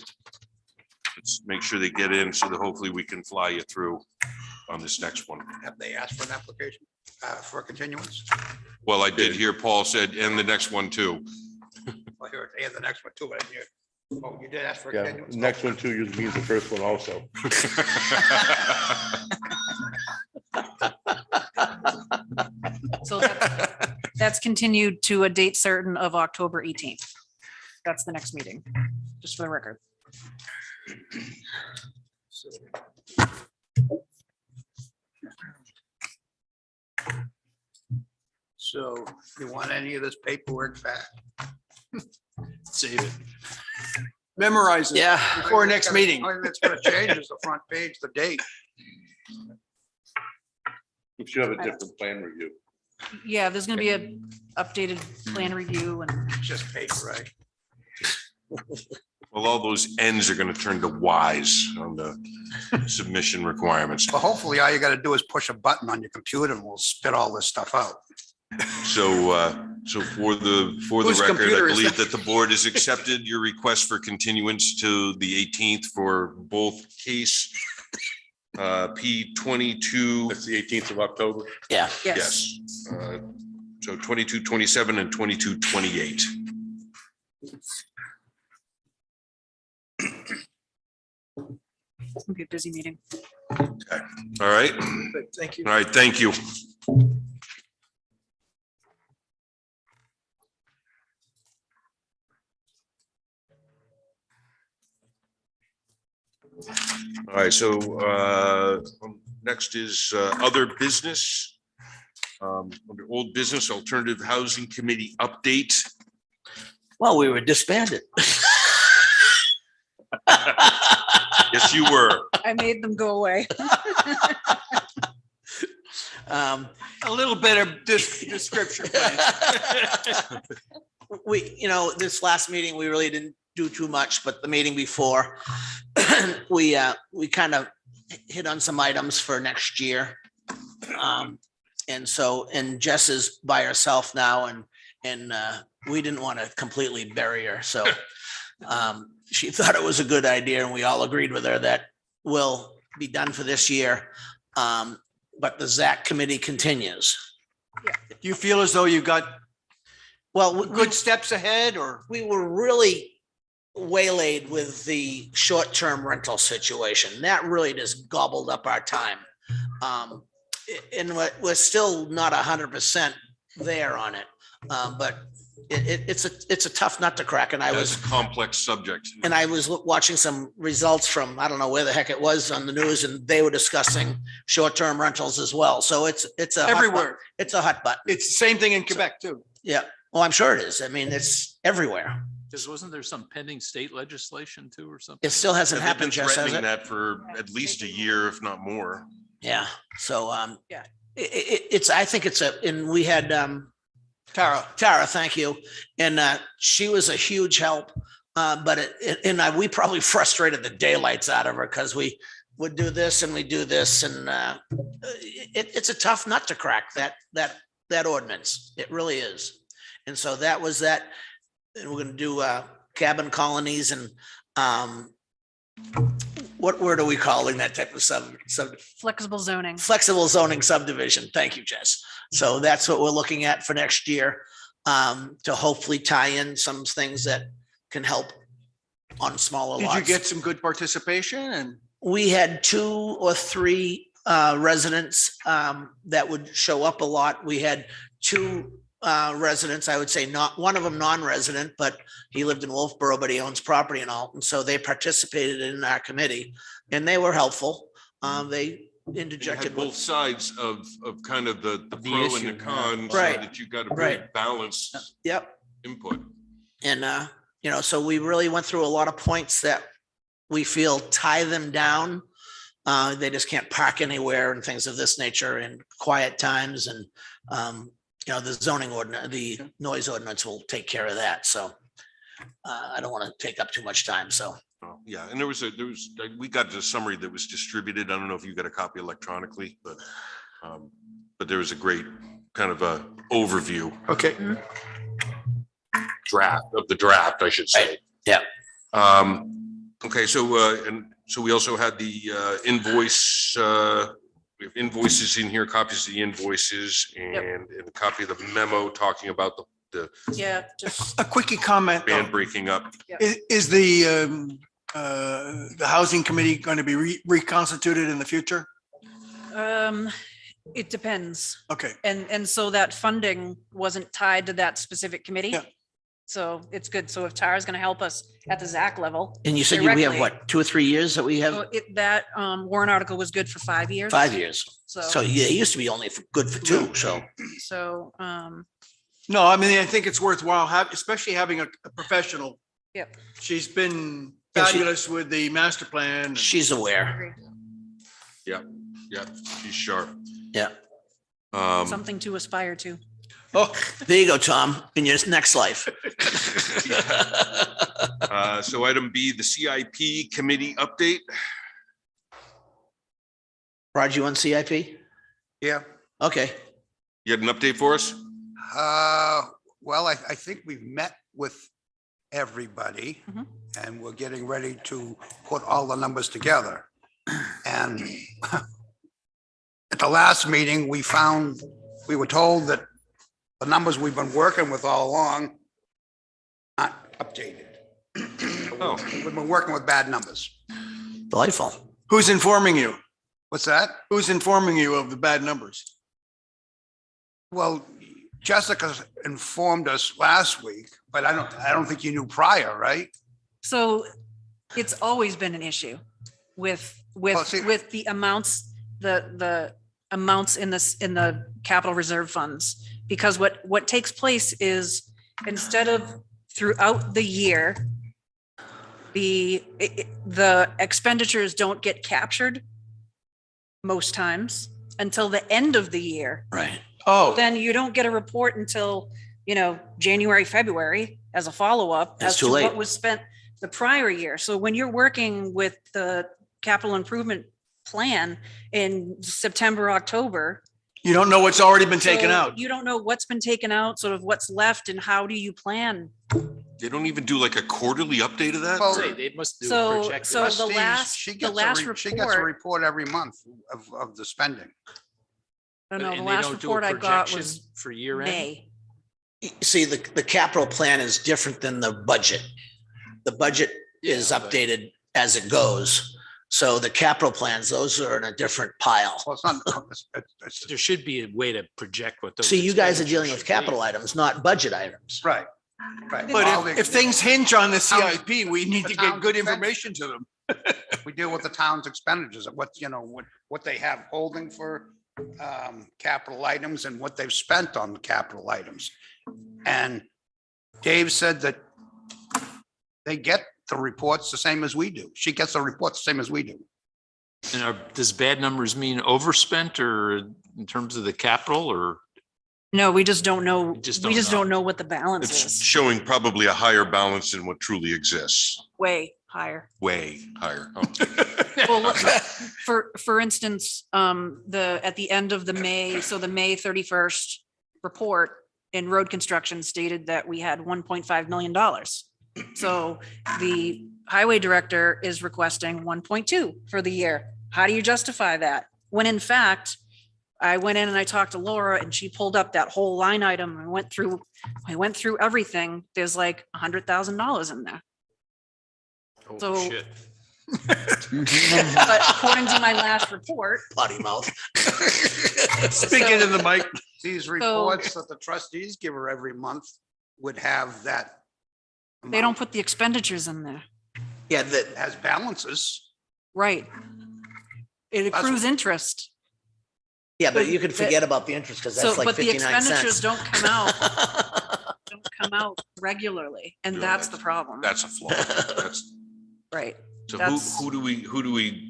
let's make sure they get in so that hopefully we can fly you through on this next one. Have they asked for an application for a continuance? Well, I did hear Paul said, and the next one too. Well, here, and the next one too, but I didn't hear. Oh, you did ask for a Yeah, continuance? next one too usually means the first one also. So that's continued to a date certain of October 18th. That's the next meeting, just for the record. So you want any of this paperwork back? Save it. Memorize it. Yeah. Before next meeting. Only thing that's gonna change is the front page, the date. We should have a different plan review. Yeah, there's gonna be a updated plan review and It's just paper, right? Well, all those Ns are going to turn to Ys on the submission requirements. Well, hopefully all you gotta do is push a button on your computer and we'll spit all this stuff out. So for the Whose record, I computer is believe that? that the board has accepted your request for continuance to the 18th for both case P 22, That's the 18th of October. Yeah. yes. yes. So 2227 and 2228. It's gonna be a busy meeting. All right, But thank you. all right, thank you. All right, so next is other business. Under old business, alternative housing committee update. Well, we were disbanded. Yes, you were. I made them go away. Um, A little bit of description, please. We, this last meeting, we really didn't do too much, but the meeting before, we kind of hit on some items for next year. And so, and Jess is by herself now and we didn't want to completely bury her. So she thought it was a good idea and we all agreed with her that will be done for this year. But the ZAC committee continues. Do you feel as though you got Well, good steps ahead or? we were really waylaid with the short-term rental situation. That really just gobbled up our time. And we're still not 100% there on it. But it's a tough nut to crack. And I That's was, a complex subject. and I was watching some results from, I don't know where the heck it was on the news, and they were discussing short-term rentals as well. So it's a hot button. Everywhere. It's a hot button. It's the same thing in Quebec too. Yeah. Well, I'm sure it is. I mean, it's everywhere. Because wasn't there some pending state legislation too or something? It still hasn't They've been happened, Jess, has threatening it? that for at least a year, if not more. Yeah. So, Yeah. it's, I think it's and we had, Tara, thank you. And she was a huge help. But we probably frustrated the daylights out of her because we would do this and we do this. And it's a tough nut to crack, that ordinance. It really is. And so that was that. And we're going to do cabin colonies and what word are we calling that type of sub Flexible zoning. flexible zoning subdivision. Thank you, Jess. So that's what we're looking at for next year, to hopefully tie in some things that can help on smaller Did lots. you get some good participation and? We had 2 or 3 residents that would show up a lot. We had 2 residents, I would say not, one of them non-resident, but he lived in Wolfboro, but he owns property in Alton. So they participated in our committee and they were helpful. They You interjected had both with, sides of kind of the The pro and issue, the yeah. con, so Right. that you got a very Right. balanced yep. input. And, so we really went through a lot of points that we feel tie them down. They just can't park anywhere and things of this nature in quiet times. And, the zoning ordinance, the noise ordinance will take care of that. So I don't want to take up too much time. So Yeah, and we got the summary that was distributed. I don't know if you got a copy electronically, but there was a great kind of a overview Okay. of the draft, I should say. yeah. Okay, so we also had the invoice, we have invoices in here, copies of the invoices and a copy of the memo talking about the Yeah, just, A quickie comment. though. band breaking up. Is the housing committee going to be reconstituted in the future? it depends. Okay. And so that funding wasn't tied to that specific committee. Yeah. So it's good. So if Tara's going to help us at the ZAC level. And you said we have directly, what, 2 or 3 years that we have? so that warrant article was good for 5 years. 5 years. So So, yeah, it used to be only good for 2. So No, I mean, I think it's worthwhile especially having a professional. Yep. She's been Yeah, she- fabulous with the master plan. she's aware. agree. Yeah, she's sharp. Yeah. Something to aspire to. Oh, There you go, Tom, in your next life. So item B, the CIP committee update. Raj, you on CIP? Yeah. Okay. You had an update for us? Well, I think we've met with everybody Mhm. and we're getting ready to put all the numbers together. And at the last meeting, we were told that the numbers we've been working with all along aren't updated. Oh. We've been working with bad numbers. Delightful. who's informing you? What's that? Who's informing you of the bad numbers? Well, Jessica informed us last week, but I don't think you knew prior, right? So it's always been an issue with, Well, see- with the amounts, the amounts in the capital reserve funds. Because what takes place is instead of throughout the year, the expenditures don't get captured most times until the end of the year. Right. Oh, Then you don't get a report until, January, February as a follow-up. That's as too to late. What was spent the prior year. So when you're working with the capital improvement plan in September, October, You don't know what's already been taken So out. You don't know what's been taken out, sort of what's left, and how do you plan? They don't even do like a quarterly update of that? Well, Say, they must do a So, projected. so the Trustees, last, she the gets a last She gets a report, report every month of the spending. no, no, the And they last don't do a report I got projection was for year end? May. See, the capital plan is different than the budget. The budget is Yeah, but- updated as it goes. So the capital plans, those are in a different pile. Well, it's not, it's, There should be a way to project what those. See, you guys are expenditures dealing with should be. capital items, not budget items. right, right. But All if the- things hinge on the Towns- CIP, we need the to get towns good expense- information to them. We deal with the town's expenditures, of what, what they have holding for capital items and what they've spent on the capital items. And Dave said that they get the reports the same as we do. She gets the reports the same as we do. And does bad numbers mean overspent or in terms of the capital or? No, we just don't know. Just We don't just know. don't know what the balance It's is. showing probably a higher balance than what truly exists, Way higher. way higher. Oh, Well, look, for instance, at the end of the May, so the May 31st report in road construction stated that we had $1.5 million. So the highway director is requesting 1.2 for the year. How do you justify that? When in fact, I went in and I talked to Laura and she pulled up that whole line item and I went through everything. There's like $100,000 in there. So- Oh, shit. But according to my last report, Potty mouth. Speaking to the mic. These reports that the trustees give her every month would have that. they don't amount. put the expenditures in there. Yeah, It has balances. Right. It accrues interest. yeah, but But you can the- forget about the interest because So, that's like but the 59 expenditures cents. don't come out regularly. And Yeah, that's the problem. That's a flaw. That's, Right. so That's- who do we,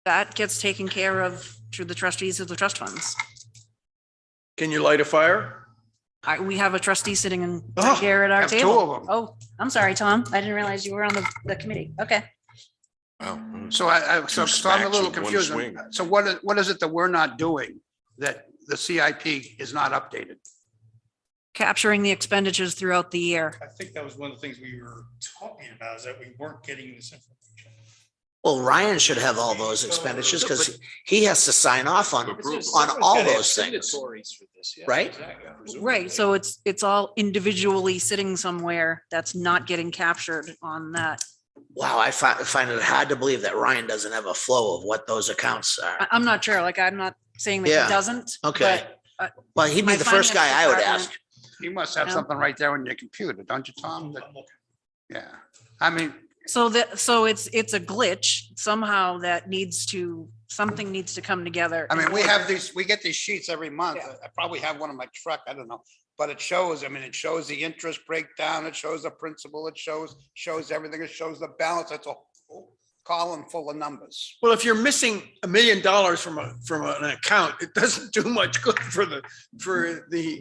That gets taken care of through the trustees of the trust funds. Can you light a fire? We have a trustee sitting in Oh, here at our have two table. of them. Oh, I'm sorry, Tom. I didn't realize you were on the committee. Okay. wow. So so I'm a smacks little with one confused. swing. So what is it that we're not doing that the CIP is not updated? Capturing the expenditures throughout the year. I think that was one of the things we were talking about, is that we weren't getting this information. Well, Ryan should have all those expenditures because he has to sign off on all those things, right? Right, so it's all individually sitting somewhere that's not getting captured on that. Wow, I find it hard to believe that Ryan doesn't have a flow of what those accounts are. I'm not sure, like, I'm not saying that Yeah, he doesn't. okay. but, Well, he'd be my the first guy I would finance ask. You must have Yeah. something right there on your computer, don't you, Tom? That- I'm looking. Yeah, I mean, So it's a glitch somehow that something needs to come together. I mean, in we order- have we get these sheets every month. Yeah. I probably have one in my truck, I don't know. But it shows, it shows the interest breakdown, it shows the principal, it shows everything, it shows the balance. It's a whole column full of numbers. Well, if you're missing $1 million from an account, it doesn't do much good for the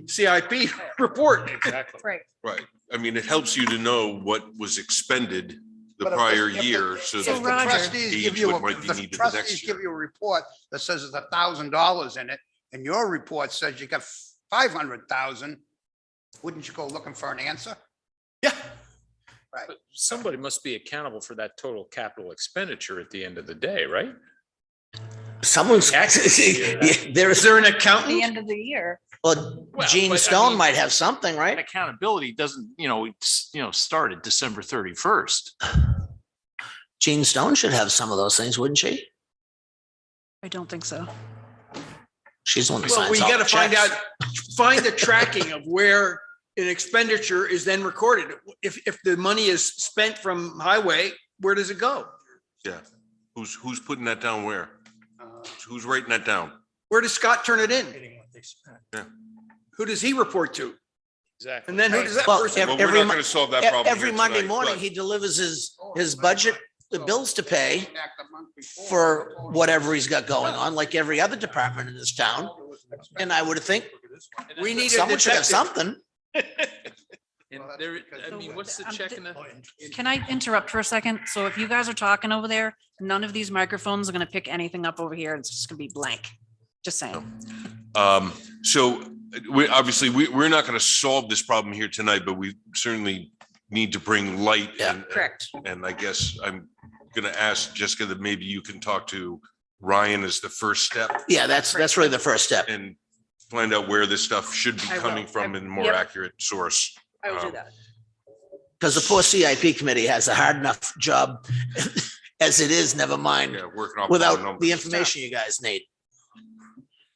CIP report. Exactly. Right, Right. I mean, it helps you to know what was expended the But if prior if the- year, so If So the that Roger- trustees give gauge you, what might if be the needed the trustees next give year. you a report that says there's $1,000 in it, and your report says you got 500,000, wouldn't you go looking for an answer? Yeah. Right. But somebody must be accountable for that total capital expenditure at the end of the day, right? Someone's, there Is is, there an at the accountant? end of the year. well, Well, Gene but I Stone mean- might have something, And right? accountability doesn't, start December 31st. Gene Stone should have some of those things, wouldn't she? I don't think so. She's the one that Well, signs we all gotta the find checks. find the tracking of where an expenditure is then recorded. If the money is spent from highway, where does it go? Yeah. Who's putting that down where? Uh, Who's writing that down? Where does Scott turn it in? Getting what they spent. Who does he report to? Exactly. And then who does that Well, person? Well, we're every not mon- going to solve that problem Every here Monday tonight, morning, but- he delivers his budget, the bills to pay Back the month before. for whatever he's got going on, like every other department in this town. And I would think We need a someone should have detective. something. And there, I mean, what's the check in the? Can I interrupt for a second? So if you guys are talking over there, none of these microphones are gonna pick anything up over here. It's just gonna be blank. Just saying. So we're not going to solve this problem here tonight, but we certainly need to bring light. Yeah. Correct. And I guess I'm going to ask Jessica that maybe you can talk to Ryan as the first step Yeah, that's really the first step. and find out where this stuff should be I will. coming from in a more Yep. accurate source. I will do that. Because the poor CIP committee has a hard enough job as it is, never mind Yeah, working off. without numbers. the information you guys need.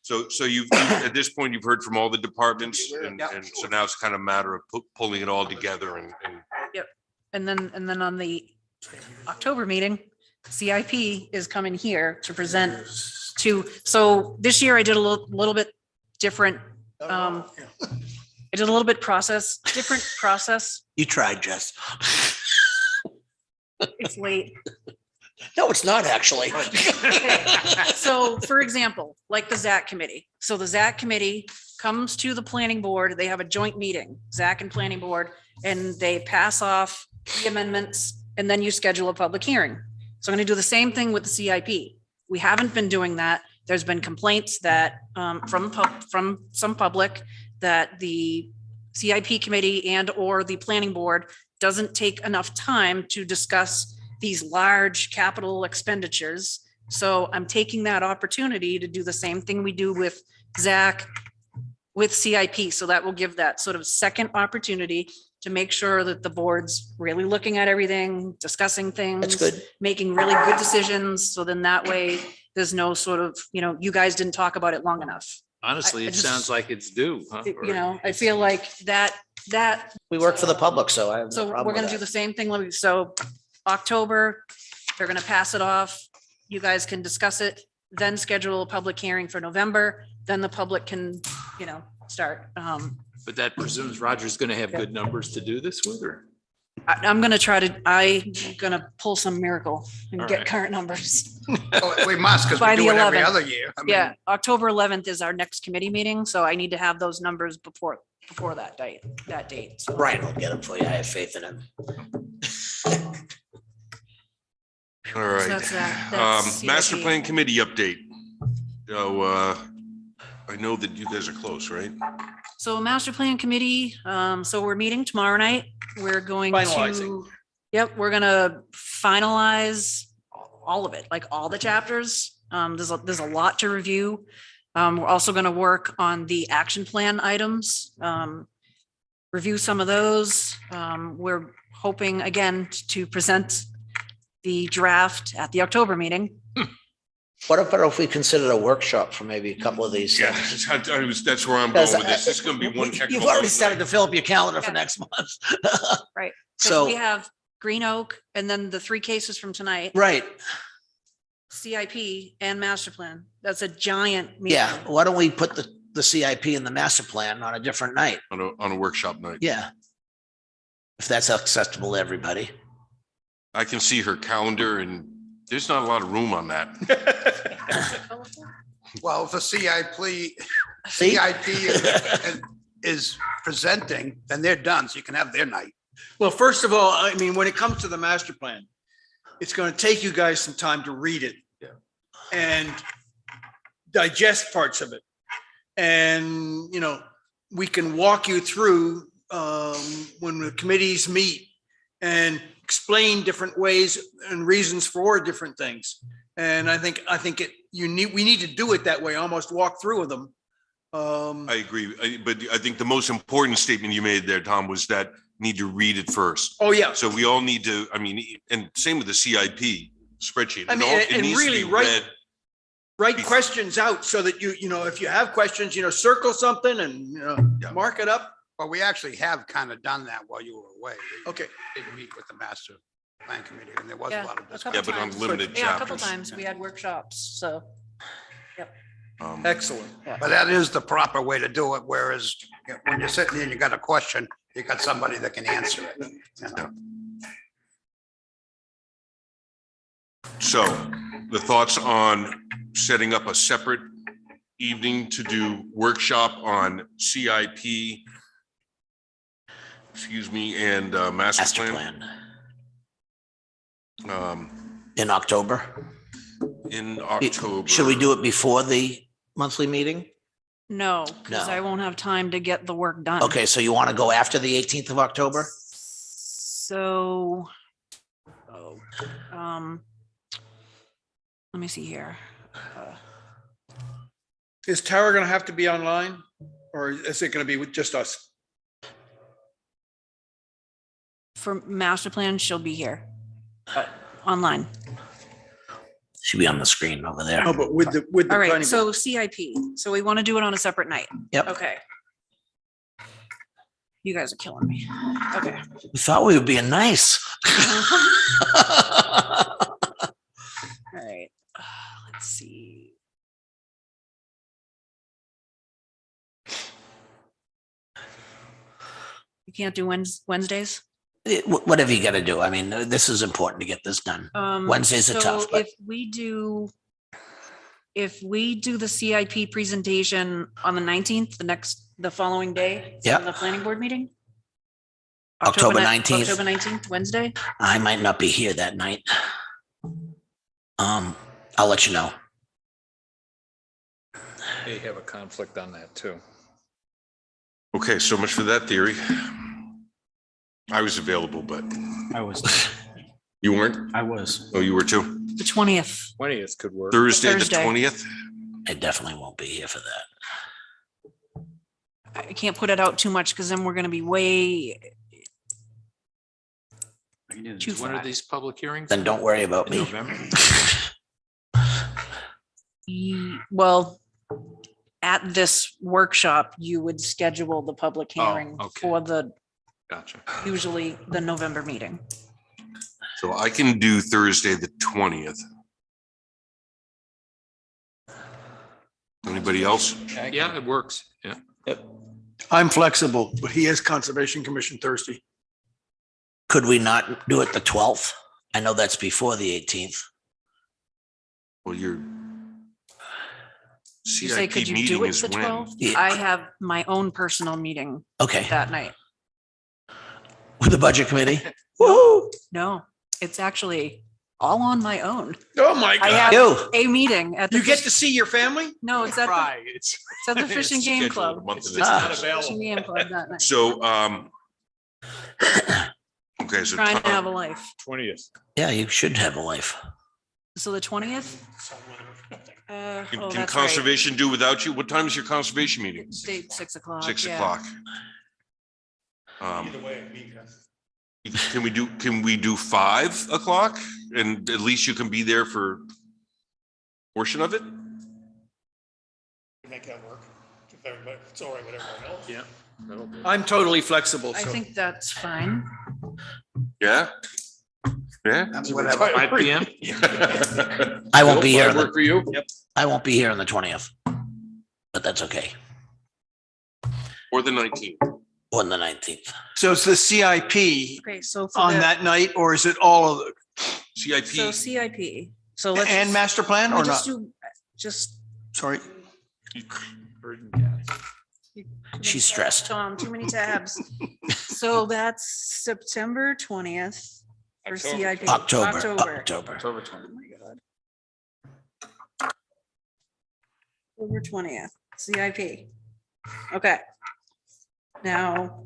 So you've, at this point, you've heard from all the departments and so now it's kind of a matter of pulling it all together and And then on the October meeting, CIP is coming here to present so this year I did a little bit different. I did a little bit different process. You tried, Jess. It's late. No, it's not actually. So for example, like the ZAC committee. So the ZAC committee comes to the planning board, they have a joint meeting, ZAC and planning board, and they pass off the amendments, and then you schedule a public hearing. So I'm gonna do the same thing with the CIP. We haven't been doing that. There's been complaints that from some public that the CIP committee and or the planning board doesn't take enough time to discuss these large capital expenditures. So I'm taking that opportunity to do the same thing we do with ZAC, with CIP. So that will give that sort of second opportunity to make sure that the board's really looking at everything, discussing things. That's good. Making really good decisions. So then that way there's no sort of, you guys didn't talk about it long enough. Honestly, I it just- sounds like it's due, huh? I feel like that We work for the public, so I have no so problem we're with gonna do that. the same thing. So October, they're gonna pass it off. You guys can discuss it, then schedule a public hearing for November. Then the public can, start. But that presumes Roger's gonna have good numbers to do this with, or? I'm gonna pull some miracle and All get right. current numbers. Well, we must, because By we do the it every 11th. other year. I mean, Yeah, October 11th is our next committee meeting, so I need to have those numbers before that date. So Ryan will get them for you. I have faith in him. all right. that's that. That's Master CIP. Plan Committee update. So I know that you guys are close, right? So master plan committee, so we're meeting tomorrow night. We're going to, Finalizing. yep, we're gonna finalize all of it, like all the chapters. There's a lot to review. We're also gonna work on the action plan items, review some of those. We're hoping again to present the draft at the October meeting. What about if we considered a workshop for maybe a couple of these? Yeah, things? that's where I'm going with this. This is gonna be one heck of a You've already long started night. to fill up your calendar for Yeah. next month. Right. So, We have Green Oak and then the 3 cases from tonight. right, CIP and master plan. That's a giant meeting. yeah. Why don't we put the CIP and the master plan on a different night? On a workshop night. Yeah. If that's acceptable to everybody. I can see her calendar and there's not a lot of room on that. Well, if the CIP See? is presenting, then they're done, so you can have their night. Well, first of all, I mean, when it comes to the master plan, it's going to take you guys some time to read it. Yeah. And digest parts of it. And, we can walk you through when the committees meet and explain different ways and reasons for different things. And I think we need to do it that way, almost walk through with them. I agree. But I think the most important statement you made there, Tom, was that need to read it first. Oh, yeah. So we all need to, and same with the CIP spreadsheet. I mean, It and needs to really be write- read. Write questions out so that if you have questions, circle something and, Yeah. mark it up. Well, we actually have kind of done that while you were away. We Okay. did meet with the master plan committee, and there was a Yeah, lot of a discussion. couple Yeah, but on times. limited Yeah, a couple chapters. times we had workshops, so. Excellent. But that is the proper way to do it, whereas when you're sitting there and you got a question, you got somebody that can answer it. So the thoughts on setting up a separate evening to do workshop on CIP, and master Master plan plan in October. in October. Should we do it before the monthly meeting? No, because No. I won't have time to get the work done. Okay, so you want to go after the 18th of October? So, let me see here. Is Tara gonna have to be online or is it gonna be with just us? For master plan, she'll be here, online. Should be on the screen over there. No, but with the All right, planning so board. CIP, so we want to do it on a separate night. Yep. Okay. You guys are killing me. Okay. We thought we were being nice. All right, let's see. You can't do Wednesdays? Whatever you got to do. I mean, this is important to get this done. Wednesdays are tough, So but if we do the CIP presentation on the 19th, the following day. Yeah. from The planning board meeting? October ni- 19th. October 19th, Wednesday? I might not be here that night. I'll let you know. They have a conflict on that too. Okay, so much for that theory. I was available, but I was, you weren't? I was. Oh, you were too? The 20th. 20th could work. Thursday, the Thursday. 20th? I definitely won't be here for that. I can't put it out too much because then we're going to be way too When far. are these public hearings? Then don't worry about In me. November? Well, at this workshop, you would schedule the public Oh, hearing okay. for Gotcha. usually the November meeting. So I can do Thursday, the 20th. Anybody else? Yeah, it works. Yeah. I'm flexible, but he has Conservation Commission Thursday. Could we not do it the 12th? I know that's before the 18th. Well, your You say, CIP could you meeting do it is the when? 12th? Yeah. I have my own personal meeting Okay, that night. with the budget committee. Woo! No, it's actually all on my own. Oh, my I God. have You. a meeting at the. You get fish- to see your family? No, it's at the, Right. It's it's at the Fish and Game Scheduled a Club. month in just not advance. Fish and Game Club that night. So, okay, so Trying to have a Tom, life. 20th. Yeah, you should have a life. So the 20th? can Oh, can that's right. conservation do without you? What time is your conservation meeting? State 6 o'clock. 6 yeah. o'clock. Either way, Can we do 5 o'clock? And at least you can be there for portion of it? make that work. If everybody, if it's all right with everyone else. Yeah. that'll do. I'm totally flexible, I so. think that's fine. Yeah? Yeah? Whatever. 5 PM? I won't be Bill, here. that work for you? Yep. I won't be here on the 20th. But that's okay. Or the 19th? On the 19th. So it's the CIP Okay, so for on the- that night, or is it all of the, CIP? So CIP. So let's. and just- master plan we'll or just not? do- Just. Sorry. Burden cats. She's stressed. Tom, too many tabs. So that's September 20th for CIP. October. October 20th. Oh my God. October 20th, CIP. Okay. Now,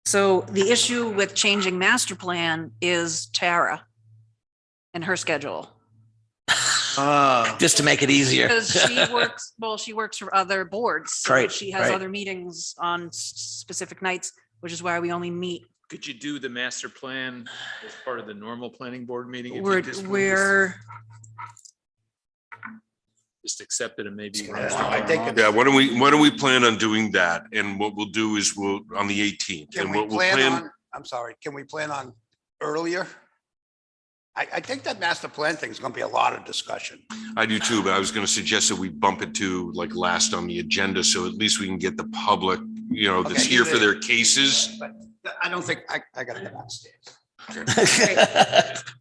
so the issue with changing master plan is Tara and her schedule. Just to make it easier. Because she works for other boards. so Right, She has right. other meetings on specific nights, which is why we only meet. Could you do the master plan as part of the normal planning board meeting? if you We're, just- we're, Just accept it and maybe. I think it's- Yeah, why don't we plan on doing that? And what we'll do is we'll, on the 18th. Can And we what we'll plan plan, on, I'm sorry, can we plan on earlier? I think that master plan thing is gonna be a lot of discussion. I do too, but I was gonna suggest that we bump it to like last on the agenda, so at least we can get the public, that's Okay, here for their cases. But I don't think, I gotta go downstairs.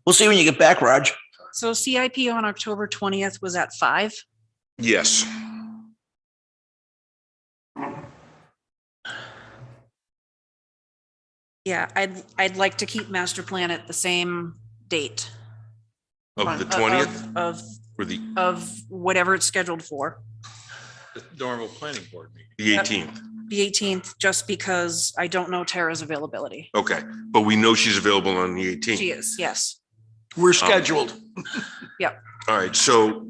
We'll see when you get back, Raj. so CIP on October 20th was at 5. Yes. Yeah, I'd like to keep master plan at the same date. Of the 20th Of or the, of whatever it's scheduled for. The normal planning board meeting. The 18th. The 18th, just because I don't know Tara's availability. Okay, but we know she's available on the 18th. She is, yes. We're scheduled. All right, so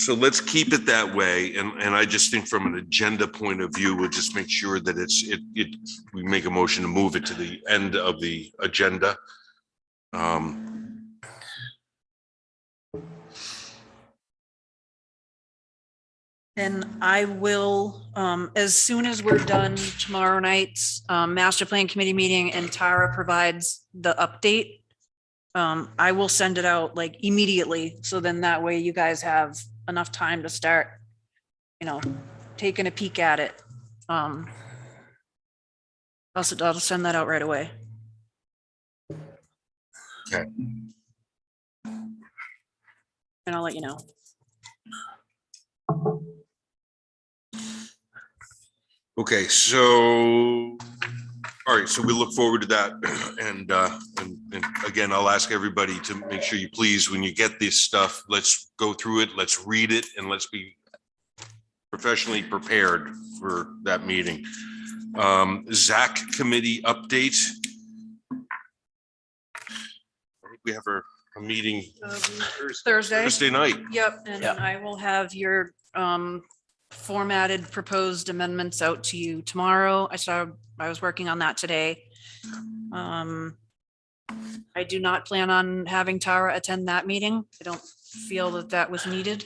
let's keep it that way. And I just think from an agenda point of view, we'll just make sure that we make a motion to move it to the end of the agenda. And I will, as soon as we're done tomorrow night's master plan committee meeting and Tara provides the update, I will send it out like immediately. So then that way you guys have enough time to start, taking a peek at it. I'll send that out right away. Okay. And I'll let you know. Okay, so, all right, so we look forward to that. And again, I'll ask everybody to make sure you please, when you get this stuff, let's go through it, let's read it, and let's be professionally prepared for that meeting. ZAC committee update. We have a meeting Thursday night. Yep, and Yep. I will have your formatted proposed amendments out to you tomorrow. I was working on that today. I do not plan on having Tara attend that meeting. I don't feel that that was needed.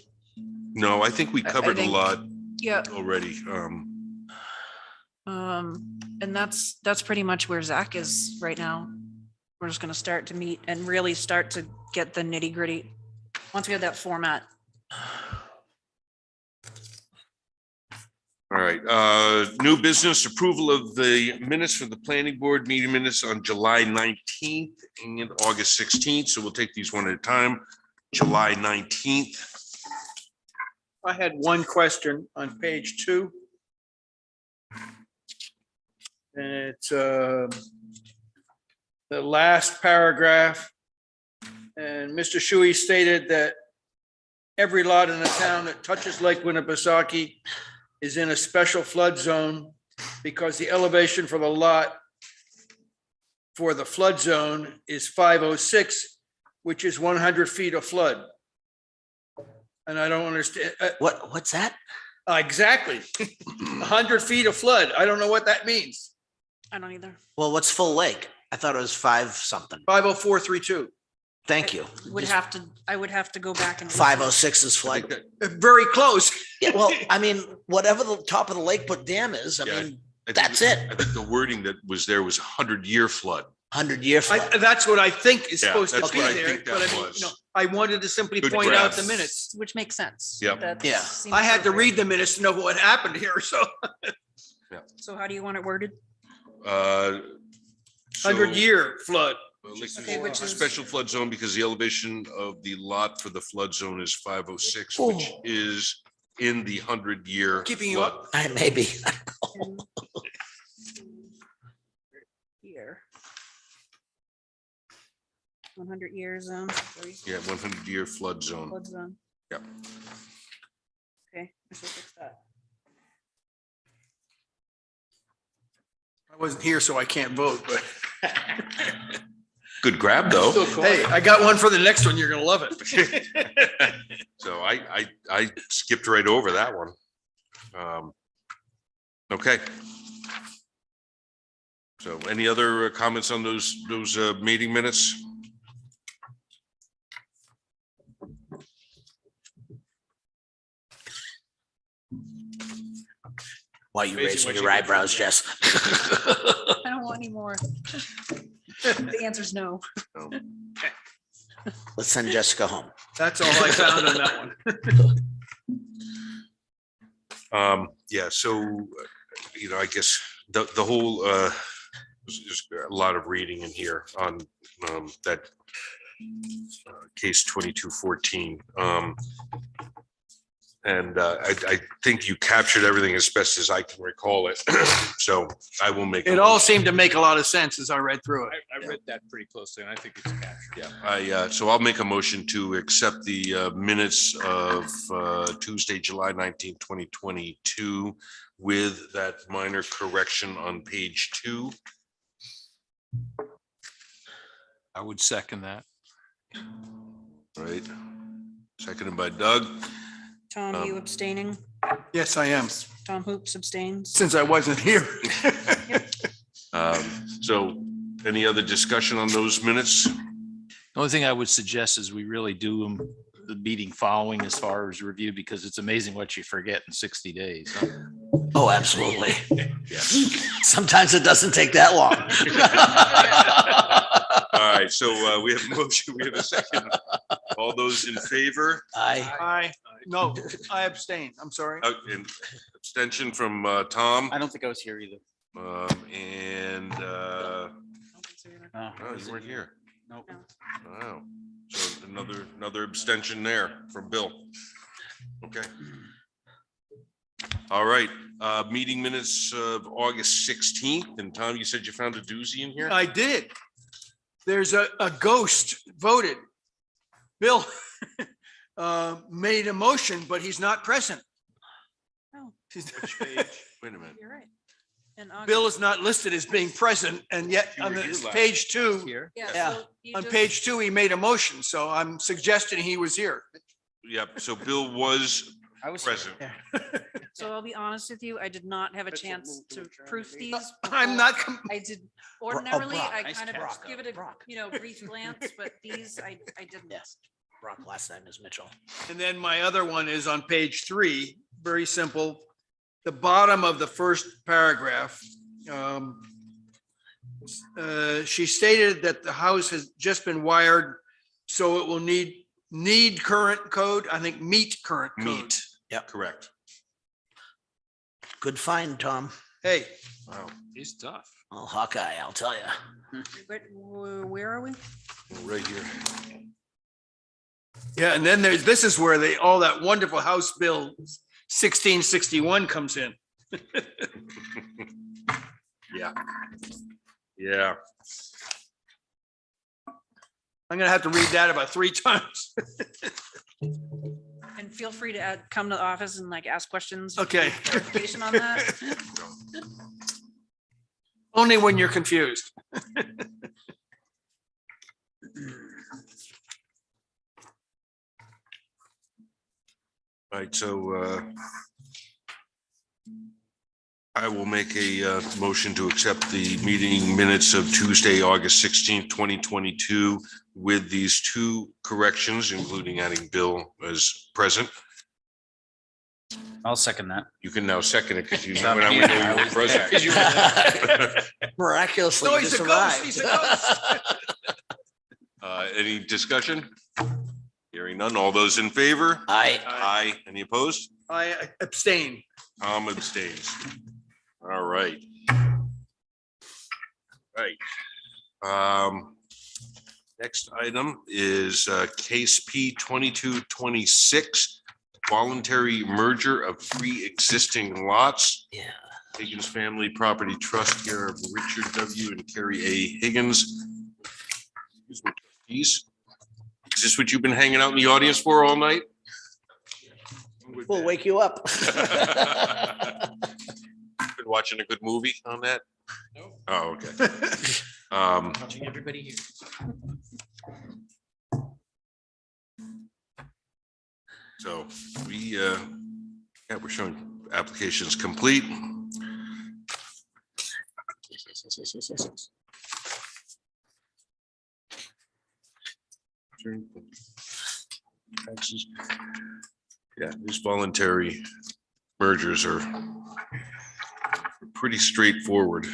No, I think we covered a think- lot Yeah, already. and that's pretty much where Zach is right now. We're just gonna start to meet and really start to get the nitty gritty. Once we have that format. All right, new business approval of the minutes for the planning board meeting minutes on July 19th and August 16th. So we'll take these one at a time. July 19th. I had one question on page 2. And it's the last paragraph. And Mr. Shuey stated that every lot in the town that touches Lake Winnipesaukee is in a special flood zone because the elevation for the lot for the flood zone is 506, which is 100 feet of flood. And I don't understand. What's that? Exactly. 100 feet of flood. I don't know what that means. I don't either. Well, what's full lake? I thought it was 5 something. 50432. Thank you. I would have to go back and. 506 is flood. Very close. Yeah, well, I mean, whatever the top of the Lake Put Dam is, I Yeah, mean, I think- that's it. I think the wording that was there was 100-year flood. 100-year flood. That's what I think is Yeah, supposed to that's be what I there, think but that I mean, was. I wanted to simply Good point out graph. the minutes. Which makes sense. Yep. That Yeah. seems I had to appropriate. read the minutes to know what happened here, so So how do you want it worded? 100-year flood. Okay, which is- Special flood zone because the elevation of the lot for the flood zone is 506, which is in the 100-year. Keeping you flood. up. Maybe. Here. 100 years zone. Yeah, 100-year flood zone. Flood zone. Yep. Okay, I should fix that. I wasn't here, so I can't vote, but Good grab, though. hey, I got one for the next one. You're gonna love it. So I skipped right over that one. Okay. So any other comments on those meeting minutes? Why are you Raising raising what your you- eyebrows, Jess? I don't want any more. The answer's no. Let's send Jessica home. That's all I found on that one. Yeah, so, I guess the whole, there's a lot of reading in here on that case 2214. And I think you captured everything as best as I can recall it. So I will make. a It all motion. seemed to make a lot of sense as I read through it. I read that pretty closely and I think it's captured. Yeah, so I'll make a motion to accept the minutes of Tuesday, July 19, 2022 with that minor correction on page 2. I would second that. Right. Seconded by Doug. Tom, you abstaining? Yes, I am, Tom Hoops abstains. since I wasn't here. So any other discussion on those minutes? The only thing I would suggest is we really do them the meeting following as far as review, because it's amazing what you forget in 60 days. Huh? Oh, absolutely. Yes. Sometimes it doesn't take that long. All right, so we have a motion, we have a second. All those in favor? I, No, I abstain. I'm sorry. And abstention from Tom. I don't think I was here either. And No, oh, you weren't here. Nope. Wow. So another abstention there from Bill. Okay. All right, meeting minutes of August 16th. And Tom, you said you found a doozy in here? I did. There's a ghost voted. Bill made a motion, but he's not present. Oh. He's- Wait a minute. You're right. And August- Bill is not listed as being present, and yet You on were the here last- page 2, Here. Yeah. so you on just- page 2, he made a motion, so I'm suggesting he was here. Yep, so Bill was I was. present. So I'll be honest with you, I did not have a chance to proof these. I'm not, I did ordinarily, Brock. I Nice kind of Brock. give it a, Brock. brief glance, but these I didn't. yes, Brock, last name is Mitchell. and then my other one is on page 3, very simple. The bottom of the first paragraph. She stated that the house has just been wired, so it will need current code, I think meet current code. Meet. Yep, correct. Good find, Tom. Hey, Wow, He's tough. Oh, Hawkeye, I'll tell you. Where are we? right here. yeah, and then this is where all that wonderful House Bill 1661 comes in. Yeah. Yeah. I'm gonna have to read that about 3 times. And feel free to come to the office and like ask questions. Okay. Clarification on that. Only when you're confused. Right, so I will make a motion to accept the meeting minutes of Tuesday, August 16th, 2022 with these 2 corrections, including adding Bill as present. I'll second that. You can now second it because you Yeah, know I you were was present. there. 'Cause you were Miraculously, No, you he's just a ghost, arrived. he's a ghost. Any discussion? Hearing none. All those in favor? Aye. Any opposed? I abstain. Tom abstains. All right. Right. Next item is case P 2226, voluntary merger of 3 existing lots. Yeah. Higgins Family Property Trust care of Richard W. and Carrie A. Higgins. Is this what you've been hanging out in the audience for all night? We'll wake you up. Been watching a good movie on that? No. Oh, okay. Watching everybody here. So we're showing applications complete. Taxes. Yeah, these voluntary mergers are pretty straightforward.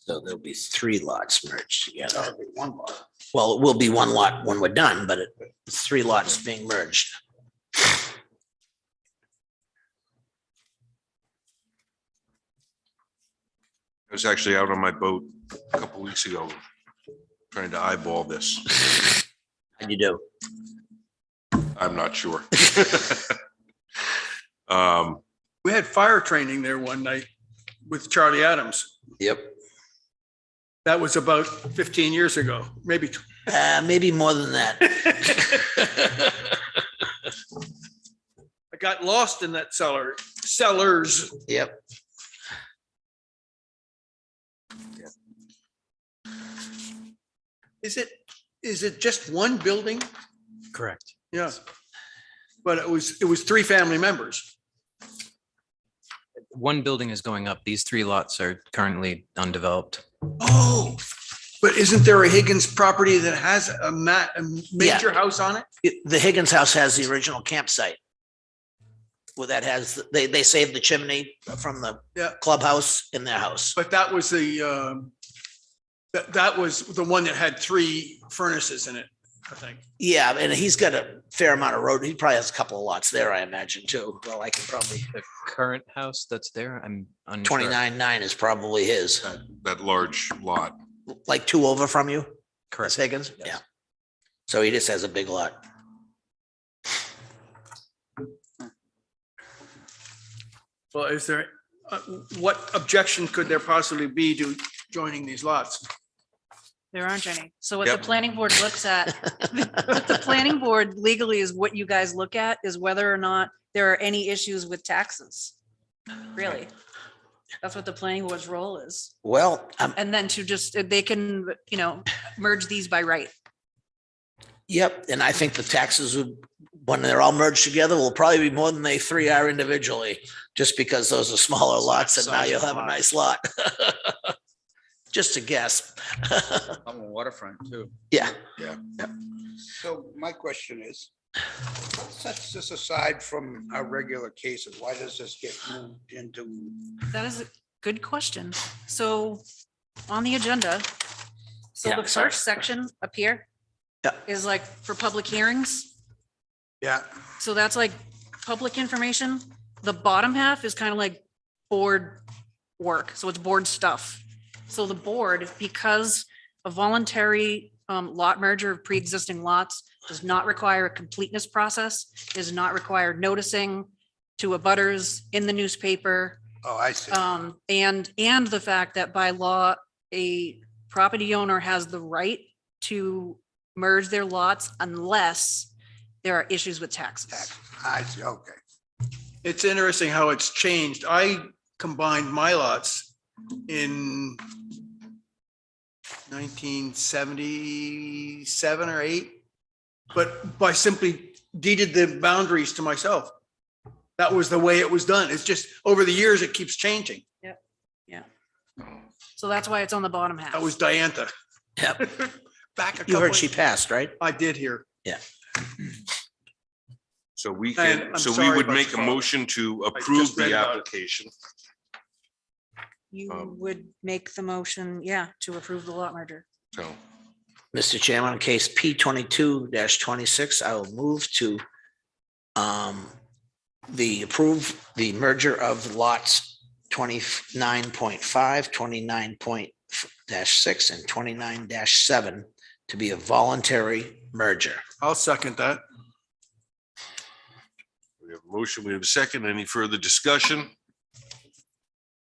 So there'll be 3 lots merged together. One lot. Well, it will be 1 lot when we're done, but it's 3 lots being merged. I was actually out on my boat a couple weeks ago, trying to eyeball this. How'd you do? I'm not sure. We had fire training there one night with Charlie Adams. Yep. That was about 15 years ago, maybe. Maybe more than that. I got lost in that cellars. Yep. Is it just one building? Correct. Yeah. But it was 3 family members. One building is going up. These 3 lots are currently undeveloped. Oh, but isn't there a Higgins property that has a major house on it? The Higgins house has the original campsite. Well, that has, they saved the chimney from the Yeah. clubhouse in their house. But that was that was the one that had 3 furnaces in it, I think. Yeah, and he's got a fair amount of road. He probably has a couple of lots there, I imagine, too. Well, I can probably, The current house that's there, I'm unsure. 29.9 is probably his, That large lot. like 2 over from you. That's Correct. Higgins, Yes. yeah. So he just has a big lot. Well, is there, what objection could there possibly be to joining these lots? There aren't any. So what the Yep. planning board looks at, what the planning board legally is what you guys look at is whether or not there are any issues with taxes. Really. That's what the planning board's role is. Well, And then to just, they can, merge these by right. yep, and I think the taxes would, when they're all merged together, will probably be more than they 3 are individually, just because those are smaller lots and now you'll have a nice lot. Just a guess. On the waterfront too. Yeah. So my question is, sets this aside from our regular cases, why does this get moved into? That is a good question. So on the agenda, so Yeah, the sorry. first section up here Yeah. is like for public hearings. Yeah, So that's like public information. The bottom half is kind of like board work. So it's board stuff. So the board, because a voluntary lot merger of pre-existing lots does not require a completeness process, does not require noticing to abutters in the newspaper. oh, I see. And the fact that by law, a property owner has the right to merge their lots unless there are issues with taxes. Tax. I see, okay. It's interesting how it's changed. I combined my lots in 1977 or 8, but by simply deeded the boundaries to myself. That was the way it was done. It's just over the years, it keeps changing. So that's why it's on the bottom half. That was Diantha. Yep. Back a You couple. heard she passed, right? I did hear. Yeah. So we And can, I'm so we sorry would about make the a call. motion to approve just read the about it. application. You would make the motion, to approve the lot merger. So Mr. Chairman, on case P 22-26, I will move to approve the merger of lots 29.5, 29.6, and 29-7 to be a voluntary merger. I'll second that. we have a motion, we have a second. Any further discussion?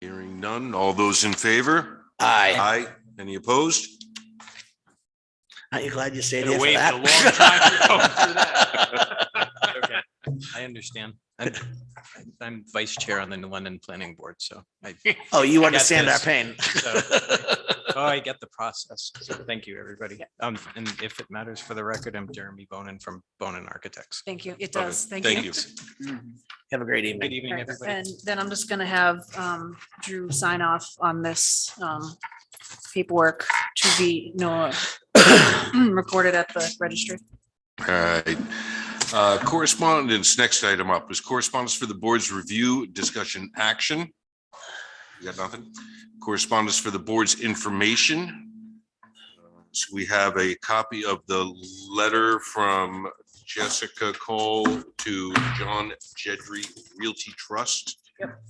Hearing none. All those in favor? Aye. Aye. Any opposed? Aren't you glad you stayed Could've here for waited a long that? time to go through that. Okay, I understand. I'm vice chair on the New London Planning Board, so Oh, you I got understand our this. pain. I get the process. So thank you, everybody. And if it matters for the record, I'm Jeremy Bonin from Bonin Architects. Thank you. It Okay, does. Thank Thank you. you. Have a great Good evening. evening, everybody. And then I'm just gonna have Drew sign off on this paperwork to be recorded at the registry. All right. Correspondence, next item up is correspondence for the board's review, discussion, action. You got nothing? Correspondence for the board's information. So we have a copy of the letter from Jessica Cole to John Jedry Realty Trust. Yep.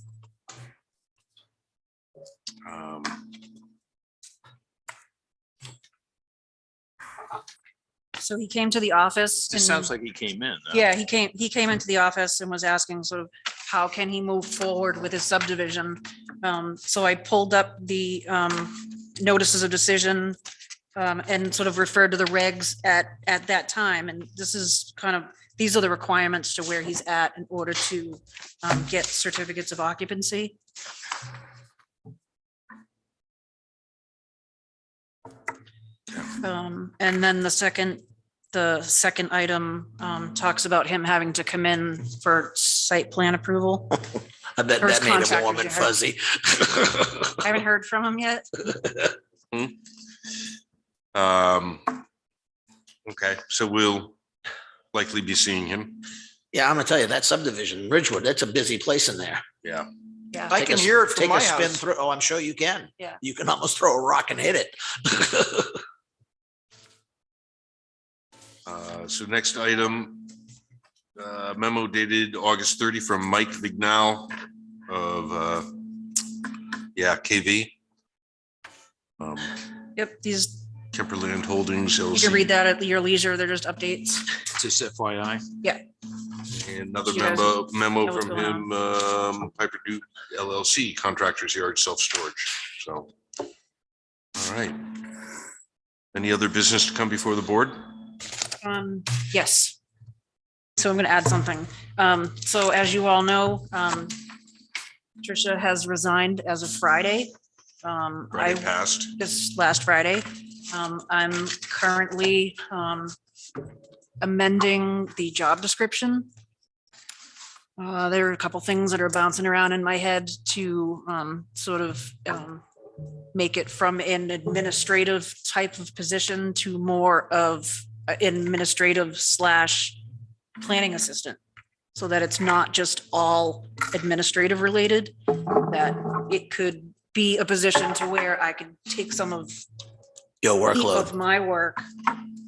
So he came to the office. It sounds like he came in. Yeah, he came into the office and was asking sort of how can he move forward with his subdivision? So I pulled up the notices of decision and sort of referred to the regs at that time. And this is kind of, these are the requirements to where he's at in order to get certificates of occupancy. And then the second item talks about him having to come in for site plan approval. I bet First that made him contractor warm and you had. fuzzy. I haven't heard from him yet. Okay, so we'll likely be seeing him. Yeah, I'm gonna tell you, that subdivision, Ridgewood, that's a busy place in there. Yeah. Yeah. I Take can a- hear it from take a my spin house. through. Oh, I'm sure you can. Yeah. You can almost throw a rock and hit it. So next item, memo dated August 30 from Mike Vignal of, KV. Yep, these, Timberland Holdings. you LLC. can read that at your leisure. They're just updates. Just FYI. And another You guys memo know what's from going him, Piper Duke LLC, Contractors Yard Self-Storage. So, all right. Any other business to come before the board? Yes. So I'm going to add something. So as you all know, Tricia has resigned as of Friday. Friday passed. This last Friday. I'm currently amending the job description. There are a couple things that are bouncing around in my head to sort of make it from an administrative type of position to more of administrative / planning assistant. So that it's not just all administrative related, that it could be a position to where I could take some of Your workload. of my work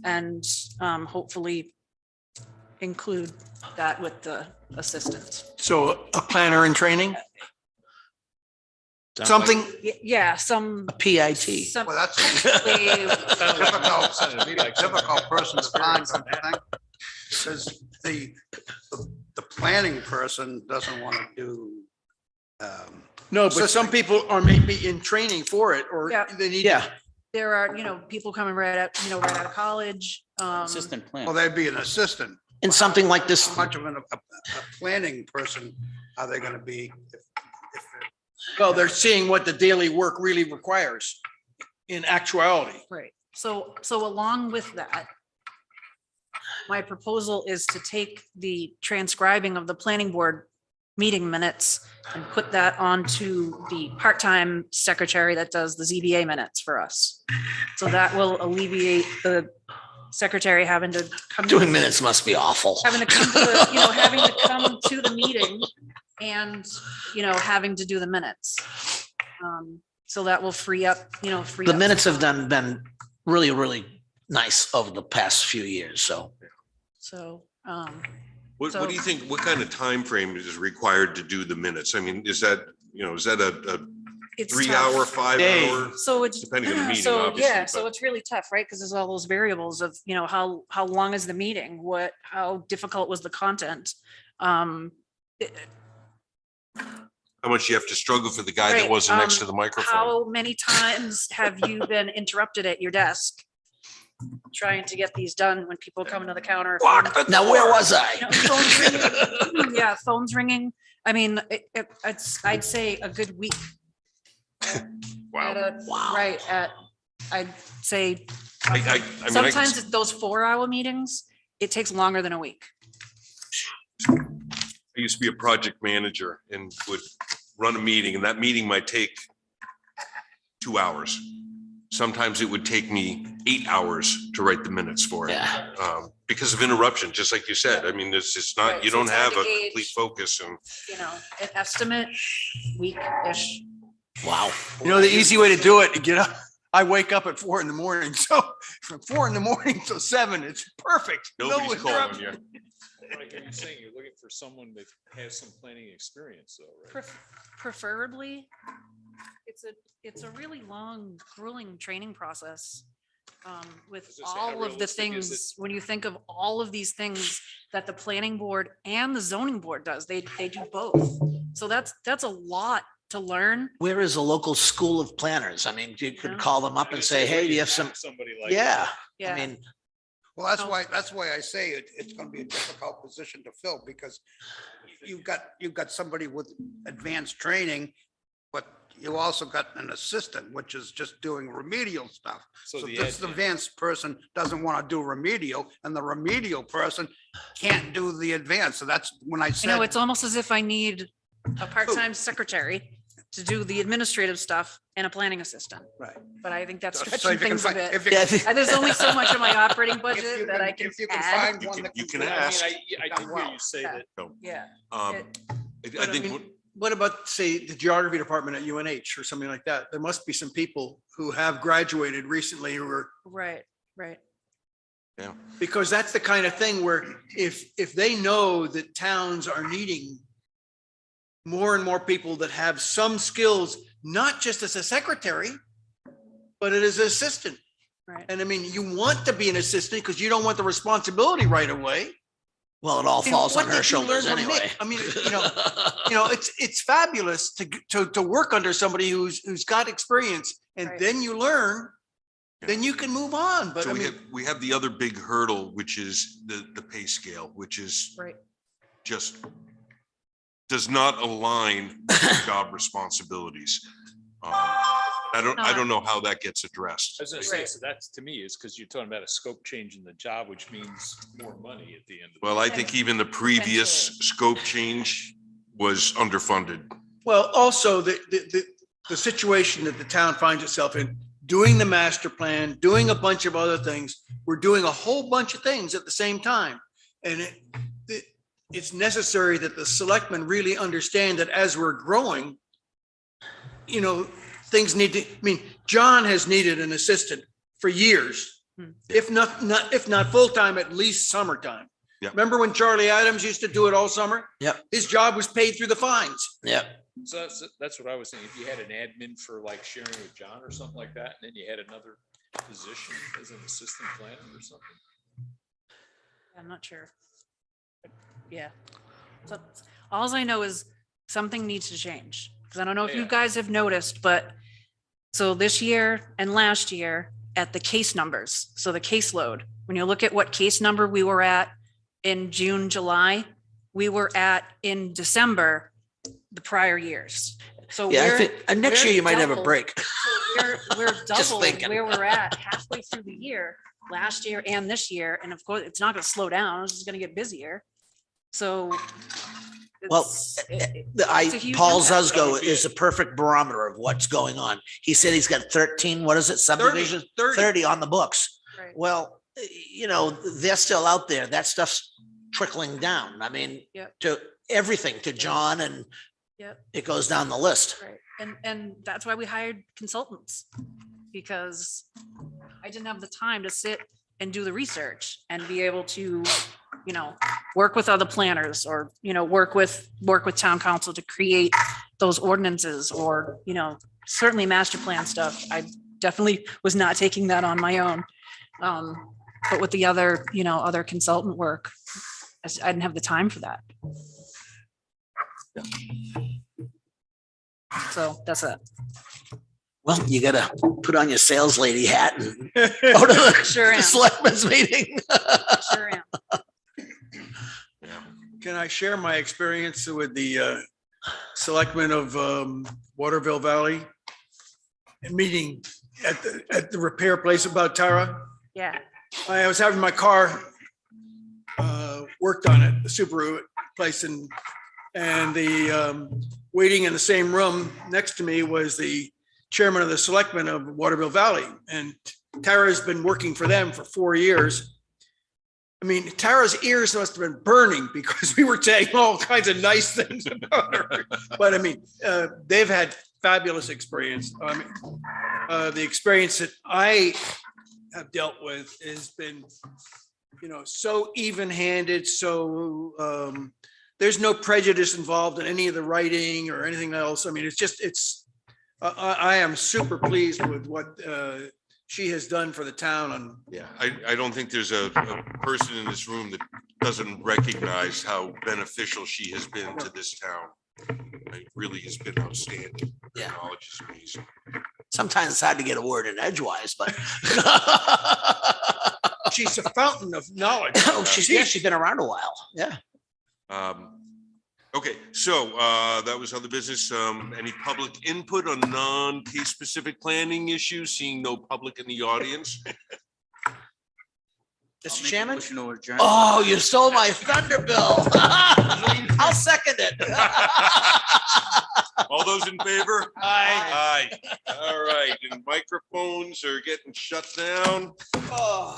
and hopefully include that with the assistants. So a planner in training, Sounds something, Yeah, some. PIT. some- Well, that's way- difficult person to find, don't you think? Because the planning person doesn't want to do, no, but some people are maybe in training for it or Yeah. they need. Yeah, There are, people coming right out of college. Assistant well, plan. they'd be an assistant. and something like this, How much of a planning person are they gonna be? Well, they're seeing what the daily work really requires in actuality. Right. So along with that, my proposal is to take the transcribing of the planning board meeting minutes and put that onto the part-time secretary that does the ZBA minutes for us. So that will alleviate the secretary having to come. doing minutes must be awful. Having to come to the, having to come to the meeting and, having to do the minutes. So that will free up. The minutes have been really, really nice over the past few years, so. So, What So- do you think, what kind of time frame is required to do the minutes? I mean, is that a it's 3 tough. hour, 5 Day. hour? So it's. Depending on the meeting, So, obviously, yeah, so but- it's really tough, right? Because there's all those variables of, how long is the meeting? How difficult was the content? How much you have to struggle for the guy that Right, wasn't next to the microphone? How many times have you been interrupted at your desk? Trying to get these done when people come to the counter. Now, where was I? Phones ringing. Yeah, phones ringing. I mean, I'd say a good week. Wow. Right, I'd say. I mean, I can Sometimes it's those 4-hour meetings, it takes longer than a week. I used to be a project manager and would run a meeting, and that meeting might take 2 hours. Sometimes it would take me 8 hours to write the minutes for it. Yeah. Because of interruption, just like you said. I mean, it's not, Right, you so don't it's hard have to a complete gauge. focus and An estimate, week-ish. Wow. The easy way to do it, to get up, I wake up at 4 a.m. So from 4 a.m. till 7, it's perfect. No nobody's calling interruption. you. Like you're saying, you're looking for someone that has some planning experience though, right? Preferably, it's a really long, grueling training process. With was gonna say, how all of the realistic is things, when you think of all of these things that the planning board and the zoning board does, they do both. So that's a lot to learn. Where is a local school of planners? I mean, you could Yeah. call them up and say, hey, do you have some? Somebody like. Yeah, I Yeah. mean, Well, that's why I say it's gonna be a difficult position to fill, because you've got somebody with advanced training, but you also got an assistant, which is just doing remedial stuff. So So the this admin- advanced person doesn't want to do remedial, and the remedial person can't do the advanced. So that's when I You said. know, it's almost as if I need a part-time secretary to do the administrative stuff and a planning assistant. Right. But I think that's So if stretching you can things a find- bit. if you yeah, I can- think- There's only so much of my operating if budget you that I can If you can add. find one that. You can do it, ask. I did hear you say Yeah. that. Yeah. Um, It- I think, what- What about, say, the geography department at UNH or something like that? There must be some people who have graduated recently who are, Right, right. because that's the kind of thing where if they know that towns are needing more and more people that have some skills, not just as a secretary, but as an assistant. Right. And I mean, you want to be an assistant because you don't want the responsibility right away. well, it all I mean, falls what on her did you learn shoulders from anyway. Nick? I mean, it's fabulous to work under somebody who's got experience, and Right. then you learn, then you can move on. But so I we mean, have the other big hurdle, which is the pay scale, which is Right. just does not align with job responsibilities. I don't know how that gets addressed. I was gonna say, so that's to me is because you're talking about a scope change in the job, which means more money at the end of the. Well, I think even the previous scope change was underfunded. well, also the situation that the town finds itself in, doing the master plan, doing a bunch of other things, we're doing a whole bunch of things at the same time. And it's necessary that the selectmen really understand that as we're growing, things need to, I mean, John has needed an assistant for years. If not full-time, at least summertime. Yep. Remember when Charlie Adams used to do it all summer? Yep. His job was paid through the fines. Yeah, So that's what I was thinking. If you had an admin for like sharing with John or something like that, and then you had another position as an assistant planner or something. I'm not sure. Yeah. So alls I know is something needs to change. Because I don't know if you Yeah. guys have noticed, but so this year and last year at the case numbers, so the caseload, when you look at what case number we were at in June, July, we were at in December, the prior years. So yeah, I we're, think, next year we're you might have a double. break. we're double thinking. where we're at halfway through the year, last year and this year. And of course, it's not gonna slow down. It's just gonna get busier. So. Well, it's- I, It's a huge Paul impact. Zuzgo is a perfect barometer of what's going on. He said he's got 13, what is it, 30, subdivisions? 30 on the books. Right. Well, they're still out there. That stuff's trickling down. I mean, Yep. to everything, to John, and Yep. it goes down the list. Right. And that's why we hired consultants, because I didn't have the time to sit and do the research and be able to, work with other planners or, work with town council to create those ordinances or, certainly master plan stuff. I definitely was not taking that on my own. But with the other, other consultant work, I didn't have the time for that. So that's it. Well, you gotta put on your sales lady hat and go to the Sure am. selectmen's meeting. Sure am. Can I share my experience with the selectmen of Waterville Valley? Meeting at the repair place about Tara. Yeah. I was having my car worked on it, the Subaru place, and the waiting in the same room next to me was the chairman of the selectmen of Waterville Valley, and Tara's been working for them for 4 years. I mean, Tara's ears must have been burning because we were saying all kinds of nice things about her. But I mean, they've had fabulous experience. I mean, the experience that I have dealt with has been, so even-handed. So there's no prejudice involved in any of the writing or anything else. I mean, I am super pleased with what she has done for the town and Yeah, I don't think there's a person in this room that doesn't recognize how beneficial she has been to this town. It really has been outstanding. Her Yeah. knowledge is amazing. Sometimes it's hard to get a word in edgewise, but. she's a fountain of knowledge. Oh, she's been around a while. Yeah. Okay, so that was other business. Any public input on non-case specific planning issues? Seeing no public in the audience? Mr. Chairman? Motion to adjourn. Oh, you stole my thunder, Bill. I'll second it. All those in favor? Aye. All right, and microphones are getting shut down. Oh.